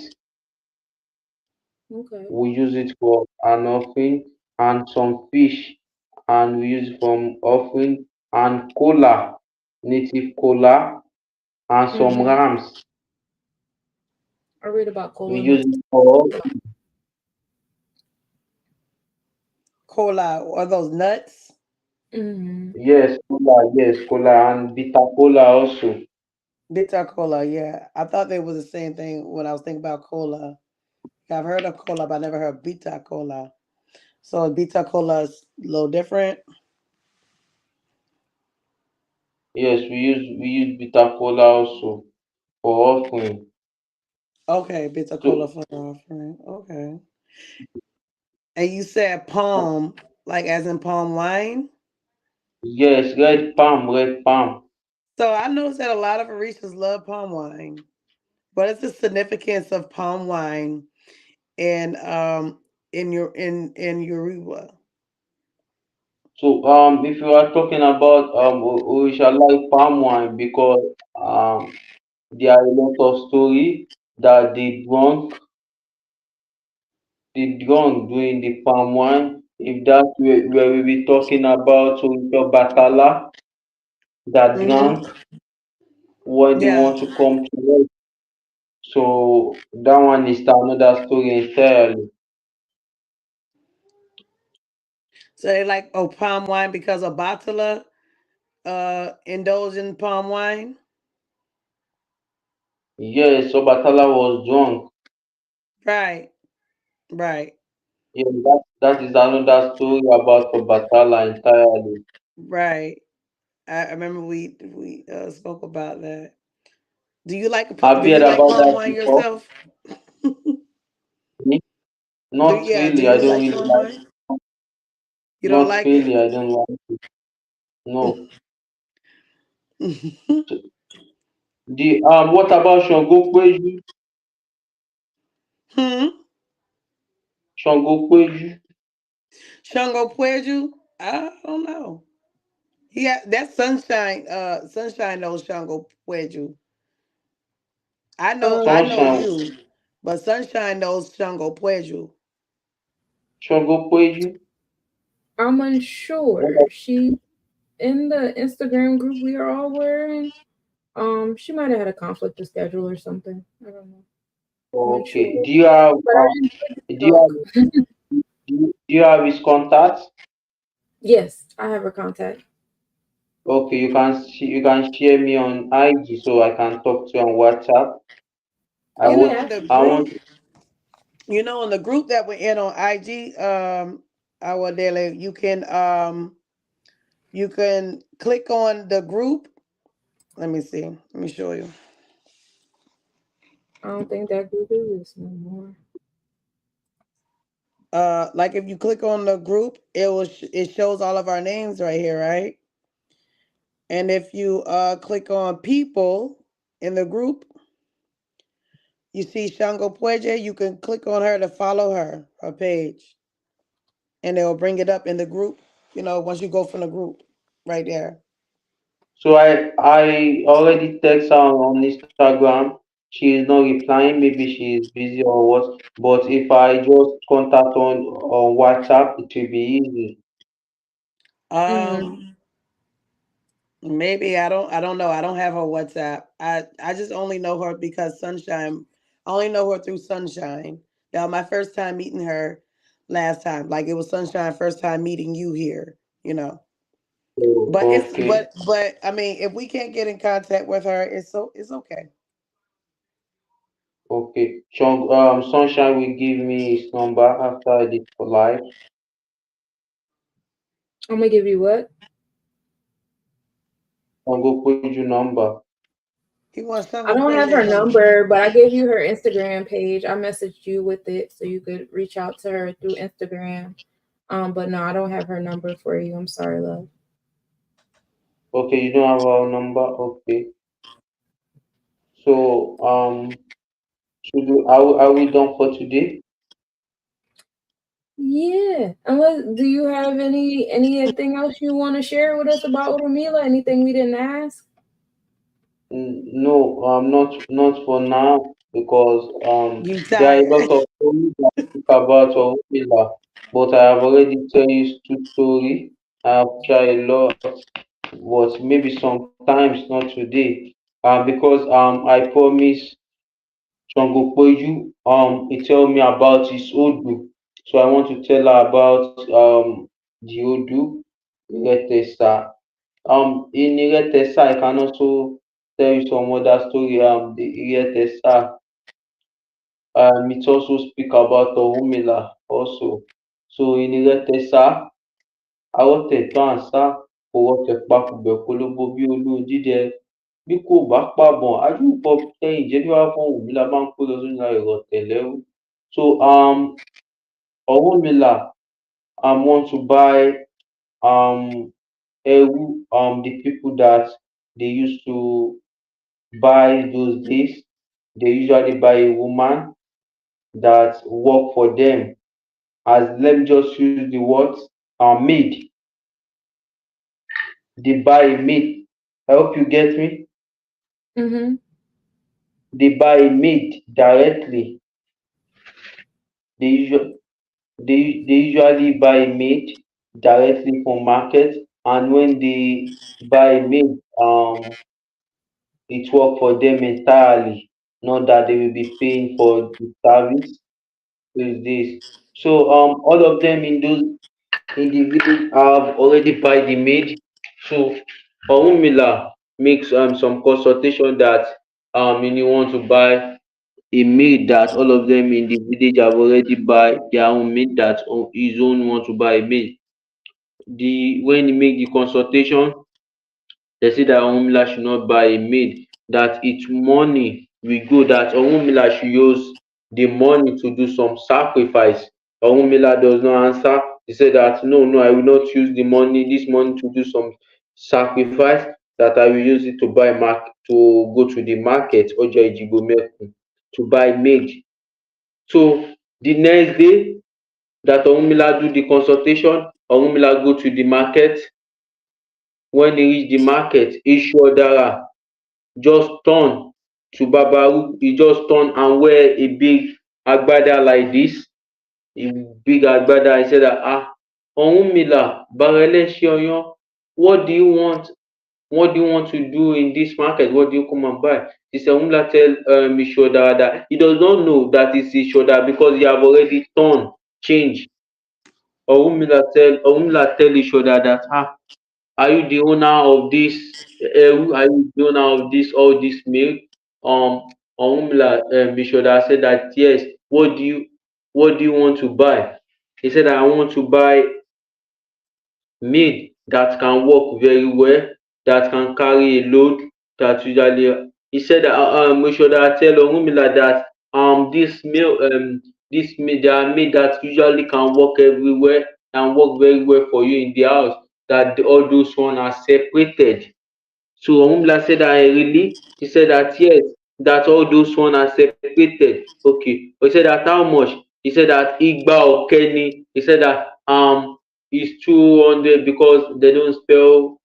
Okay. We use it for an offering and some fish and we use it for offering and cola, native cola and some Mm-hmm. rams. I read about We cola use nuts. it for Cola, are those nuts? Mm-hmm. yes, cola and bitter cola also. Bitter cola, yeah. I thought they was the same thing when I was thinking about cola. I've heard of cola, but I never heard bitter cola. So bitter cola is a little different. Yes, we use bitter cola also for offering. Okay, bitter cola So for the offering. Okay. And you said palm, like as in palm wine. yes, red palm. So I noticed that a lot of Orishas love palm wine. What is the significance of palm wine in in Yoruba? If you are talking about we shall like palm wine because um there are a lot of story that they drunk during the palm wine. If that's where we be talking about so your batala that Hmm. drank when they Yeah. want to come to work. So that one is another story entirely. So they like palm wine because of Batala indulge in palm wine. Yes, Obatala was drunk. Right, right, Yeah, that is another story about Obatala entirely. right. I remember we spoke about that. Have Do you heard you like about palm that wine before? yourself? Me? Not Do really. I you don't like really palm like. wine? You don't Not like really. it? I don't like it. No. The what about Shango Kweju? Hmm. Shango Kweju. Shango Pueju? I don't know. Yeah, that's Sunshine. Sunshine knows Shango Pueju. I know Sunshine. you, but Sunshine knows Shango Pueju. Shango Kweju. I'm unsure. She in the Instagram group we are all wearing. She might have had a conflict of schedule or something. I don't know. I'm Okay. unsure. Do you have But I enjoyed the do you talk. do you have his contact? Yes, I have her contact. Okay, you can share me on IG so I can talk to you on WhatsApp. I You know, want in the I want group, in the group that we're in on IG, our daily, you can click on the group. Let me see. Let me show you. I don't think that group exists no more. Like if you click on the group, it shows all of our names right here, right? And if you click on people in the group, you see Shango Pueje. You can click on her to follow her page, and they'll bring it up in the group. Once you go from the group, right there. so I already text her on Instagram. She is not replying. Maybe she is busy or what. But if I just contact on WhatsApp, it will be easy. Mm-hmm. Um, Maybe I don't know. I don't have her WhatsApp. I just only know her because Sunshine. I only know her through Sunshine. That was my first time meeting her last time. Like it was Sunshine first time meeting you here, you know. Oh, But it's okay, but I mean, if we can't get in contact with her, it's okay. okay. Sunshine will give me his number after this live. I'm gonna give you what? I'll go put your number. He wants I Shango don't have her Pueje number. number, but I gave you her Instagram page. I messaged you with it so you could reach out to her through Instagram. But no, I don't have her number for you. I'm sorry, love. Okay, you don't have our number. Okay. So are we done for today? Yeah. Unless do you have anything else you want to share with us about Orunmila? Anything we didn't ask? No, not for now because You there are a lot tired? of stories that speak about Orunmila, but I have already tell you two story. I have tried a lot, but maybe sometimes not today. Because I promise Chongopoju he tell me about his Odu. So I want to tell her about the Odu Iretesa. In Iretesa I can also tell you some other story. The Iretesa it also speak about Orunmila also. So in Iretesa Arọ́tẹ̀tọ́ ànsá kò rọtẹ̀ pakùbẹ̀ kólóbó bí olóòdídẹ bí kò bá pàbọn ajúbọ tẹyìn jẹjẹwá fún Ọ̀rúnmìlà máa ń kó lọ sínú ìrọ̀tẹ̀ lẹ́rú. So Ọ̀rúnmìlà want to buy um ẹrú the people that they used to buy those days. They usually buy a woman that work for them as let me just use the word maid. They buy a maid. I hope you get me. Mm-hmm. They buy a maid directly. They usually they usually buy a maid directly from market, and when they buy a maid, it work for them entirely. Not that they will be paying for the service those days. So all of them in those in the village have already buy the maid. So Orunmila makes some consultation that you want to buy a maid that all of them in the village have already buy their own maid that his own want to buy a maid. The when he make the consultation, they say that Orunmila should not buy a maid, that its money will go, that Orunmila should use the money to do some sacrifice. Orunmila does not answer. He said that no, no, I will not use this money to do some sacrifice, that I will use it to buy to go to the market, Oja Ejigbomeku, to buy maid. So the next day that Orunmila do the consultation, Orunmila go to the market. When he reach the market, Ishiodara just turn to Babaru. He just turn and wear a big agbada like this, a big agbada. He said that, Orunmila, Barele Oyon, what do you want? What do you want to do in this market? What do you come and buy? He said, Orunmila tell Ishiodara that he does not know that it's Ishiodara because he have already turned, change. Orunmila tell Ishiodara that, are you the owner of this eru? Are you the owner of this all this milk? Orunmila Mishoda said that yes. What do you want to buy? He said I want to buy maid that can work very well, that can carry a load, that usually he said that Mishoda tell Orunmila that this maid, there are maid that usually can work everywhere and work very well for you in the house, that all those one are separated. So Orunmila said that really? He said that yes, that all those one are separated. Okay. He said that how much? He said that Igba or Kenny. He said that is 200 because they don't spell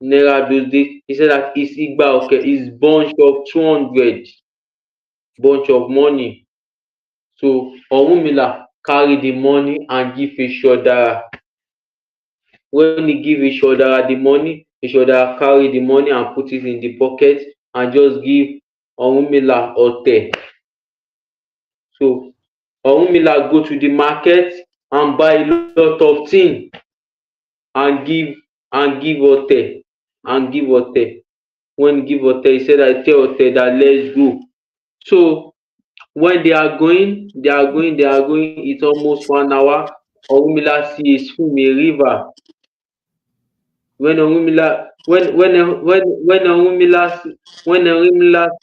Naira those days. He said that is Igba or Kenny is bunch of 200, bunch of money. So Orunmila carry the money and give Ishiodara. When he give Ishiodara the money, Ishiodara carry the money and put it in the pocket and just give Orunmila Ote. So Orunmila go to the market and buy a lot of things and give Ote and give Ote. When he give Ote, he said I tell Ote that let's go. So when they are going, it's almost 1 hour. Orunmila see a swim a river. When Orunmila when Orunmila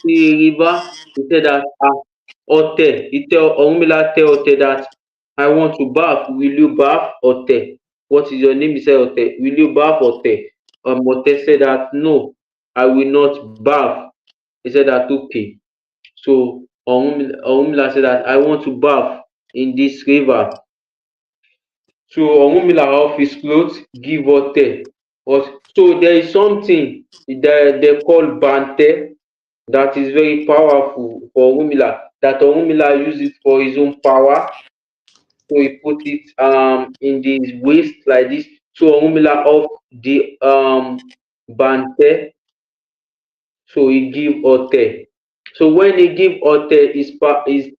see a river, he said that Ote. Orunmila tell Ote that I want to bath. Will you bath, Ote? What is your name? He said Ote. Will you bath, Ote? Ote said that no, I will not bath. He said that okay. So Orunmila said that I want to bath in this river. So Orunmila off his clothes, give Ote. So there is something that they call Bante that is very powerful for Orunmila. That Orunmila use it for his own power. So he put it in his waist like this. So Orunmila off the Bante. So he give Ote. So when he give Ote is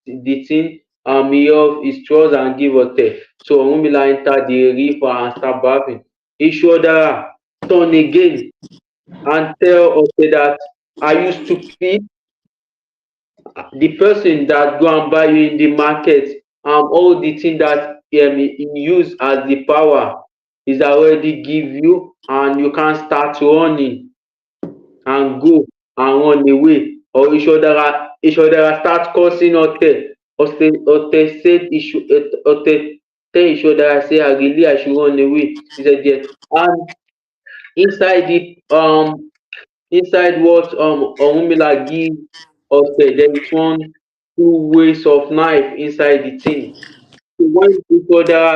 the thing, he off his trousers and give Ote. So Orunmila enter the river and start bathing. Ishiodara turn again and tell Ote that are you stupid? The person that go and buy you in the market, all the thing that he use as the power is already give you, and you can start running and go and run away. Or Ishiodara start cursing Ote. Ote said Ote tell Ishiodara say I should run away. He said yes. And inside the inside what Orunmila give Ote, there is two ways of knife inside the thing. So when Ishiodara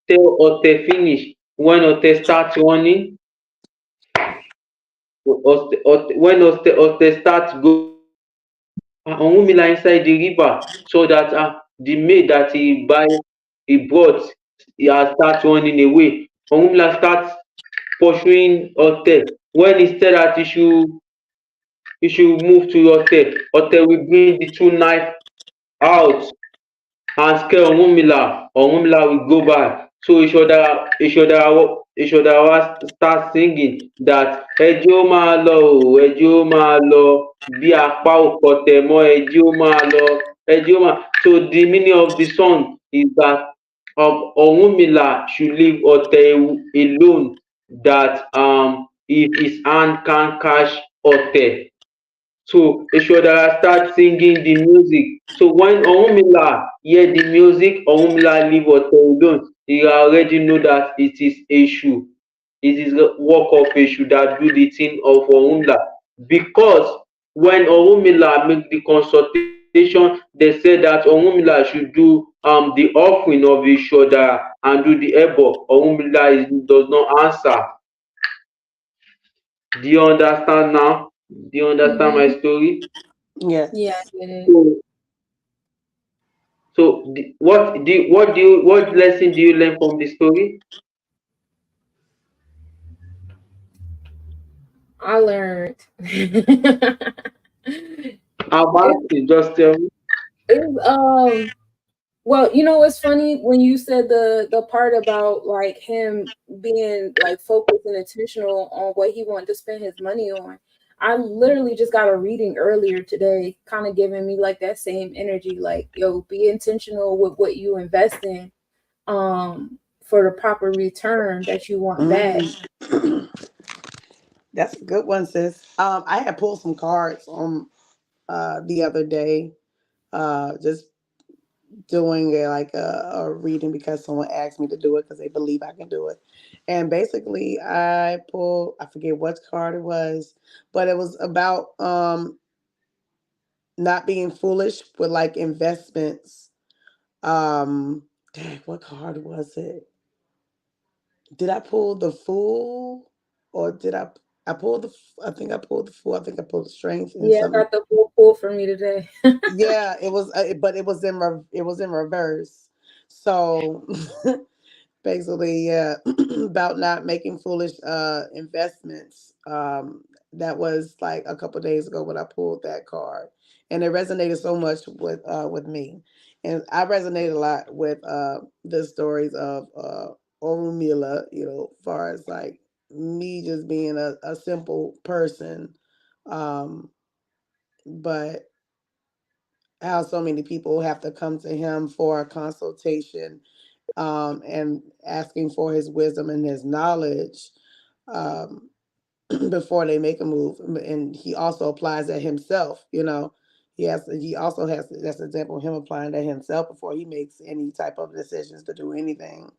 tell Ote finish, when Ote start running, when Ote start go Orunmila inside the river, so that the maid that he brought, he has start running away. Orunmila start pursuing Ote. When he said that he should move to Ote, Ote will bring the two knife out and scare Orunmila. Orunmila will go back. So Ìṣọ̀dà wa start singing that ẹjẹ́ ó máa lọ o, ẹjẹ́ ó máa lọ bí apá ò kọ tẹ̀ mọ́, ẹjẹ́ ó máa lọ, ẹjẹ́ ó máa. So the meaning of the song is that Ọ̀rúnmìlà should leave Ọ̀tẹ̀ alone, that if his hand can catch Ọ̀tẹ̀. So Eshodara start singing the music. So when Orunmila hear the music, Orunmila leave Ote alone. He already know that it is Eshu. It is the work of Eshu that do the thing of Orunmila. Because when Orunmila make the consultation, they said that Orunmila should do the offering of Eshodara and do the ebo. Orunmila does not answer. Do you understand now? Do you understand my Mm-hmm. story? Yeah, I Yes. get it. So what lesson do you learn from the story? I learned. I'm asking, just tell me. It's, well, it's funny when you said the part about like him being like focused and intentional on what he wanted to spend his money on. I literally just got a reading earlier today, kind of giving me like that same energy, like, yo, be intentional with what you invest in, for the proper return that you want back. Mhm. That's a good one, sis. I had pulled some cards on the other day, just doing a reading because someone asked me to do it because they believe I can do it. And basically, I pulled, I forget what card it was, but it was about not being foolish with like investments. Dang, what card was it? Did I pull the Fool, or did I pulled I think I pulled the Fool. I think I pulled the Strength and Yeah, I something. got the full pull for me today. Yeah, it was, but it was in reverse. So basically, yeah, about not making foolish investments. That was like a couple days ago when I pulled that card, and it resonated so much with me, and I resonated a lot with the stories of Orunmila. As far as like me just being a simple person, um, but how so many people have to come to him for a consultation, and asking for his wisdom and his knowledge, um, before they make a move. And he also applies that himself. He also has, that's an example of him applying that himself before he makes any type of decisions to do anything.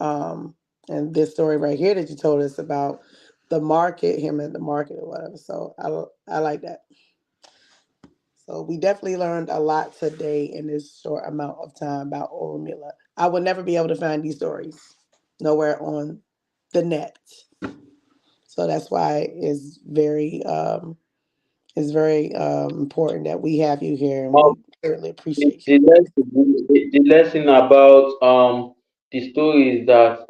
Um, and this story right here that you told us about the market, him at the market or whatever. So I like that. So we definitely learned a lot today in this short amount of time about Orunmila. I would never be able to find these stories nowhere on the net. So that's why it's very important that we have you here, and Um, we certainly the, appreciate you. the lesson the lesson about the story is that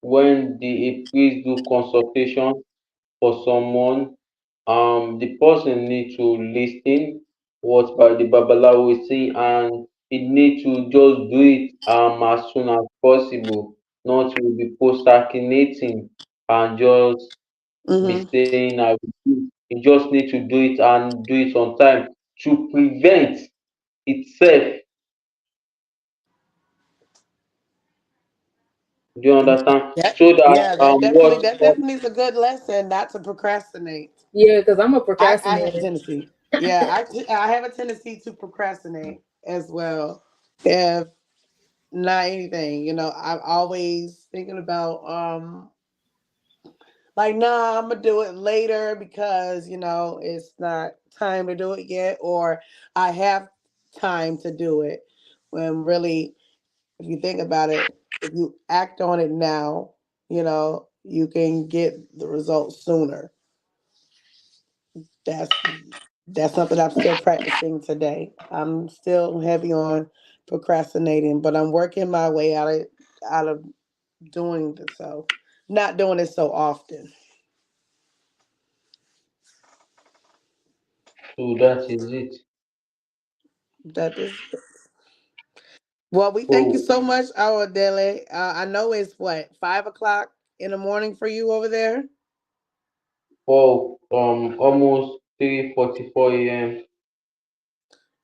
when the a priest do consultation for someone, the person need to listen what by the babalawo is saying, and it need to just do it as soon as possible, not to be procrastinating and just be Hmm. saying I will do. You just need to do it and do it on time to prevent itself. Do you understand? That So that yeah, that what definitely is a good lesson not to procrastinate. Yeah, because I'm a I have a procrastinator. tendency. Yeah, I have a tendency to procrastinate as well. If not anything, I'm always thinking about like, nah, I'm gonna do it later because it's not time to do it yet, or I have time to do it. When really, if you think about it, if you act on it now, you can get the results sooner. That's that's something I'm still practicing today. I'm still heavy on procrastinating, but I'm working my way out of doing this, so not doing it so often. so that is it. That is Well, we thank you Oh, so much, our Dele. I know it's what 5 o'clock in the morning for you over there. oh, almost 3:44 a.m.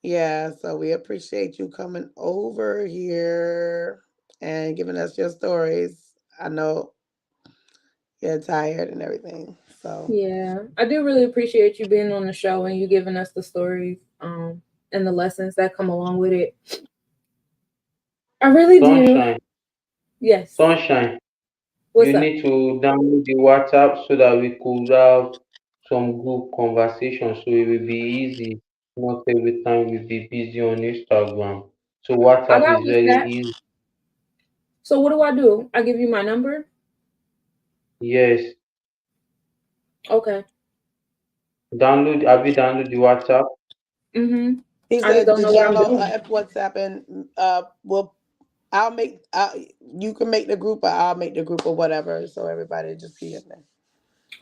Yeah, so we appreciate you coming over here and giving us your stories. I know you're tired and everything. So Yeah, I do really appreciate you being on the show and you giving us the stories and the lessons that come along with it. I really do. Sunshine, Yes. sunshine. What's You up? need to download the WhatsApp so that we could have some group conversation. So it will be easy. Not every time we'll be busy on Instagram. So I WhatsApp got is with very that. easy. So what do I do? I give you my number? Yes. Okay. Have you download the WhatsApp? Mm-hmm. he I just said don't to know what I'm download doing. WhatsApp and we'll I'll make you can make the group or I'll make the group or whatever, so everybody just be in there.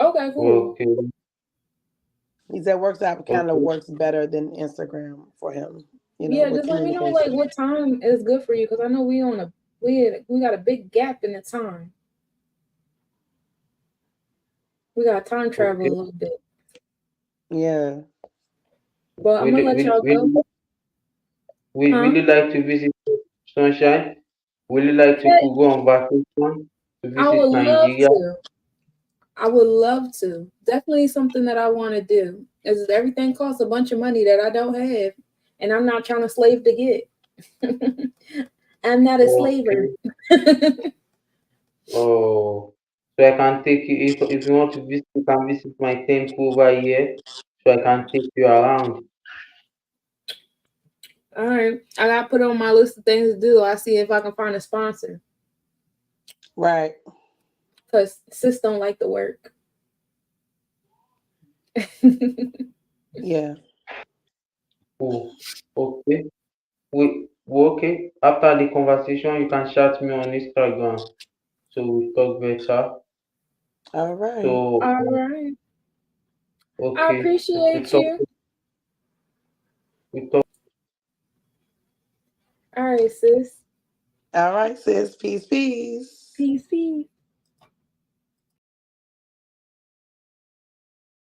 Okay, cool. Okay. He said WhatsApp kind of Okay. works better than Instagram for him, Yeah, with just let me know like communication. what time is good for you because I know we got a big gap in the time. We got time travel a Okay. little bit. Yeah. But I'm gonna let y'all go. Will Huh? you like to visit Sunshine? Will you like to Hey, go on vacation to I would visit love Nigeria? to. I would love to. Definitely something that I want to do. Is everything costs a bunch of money that I don't have, and I'm not trying to slave to get. I'm not a slaver. Okay. Oh, so I can take you if you want to visit, you can visit my temple over here, so I can take you around. All right, I got to put on my list of things to do. I see if I can find a sponsor Right. because sis don't like the work. Yeah. Oh, okay. Okay. After the conversation, you can chat me on Instagram, so we talk better. All right. So, All right, I okay, we appreciate talk. you. We talk. All right, sis. All right, sis. Peace, peace. Peace, peace.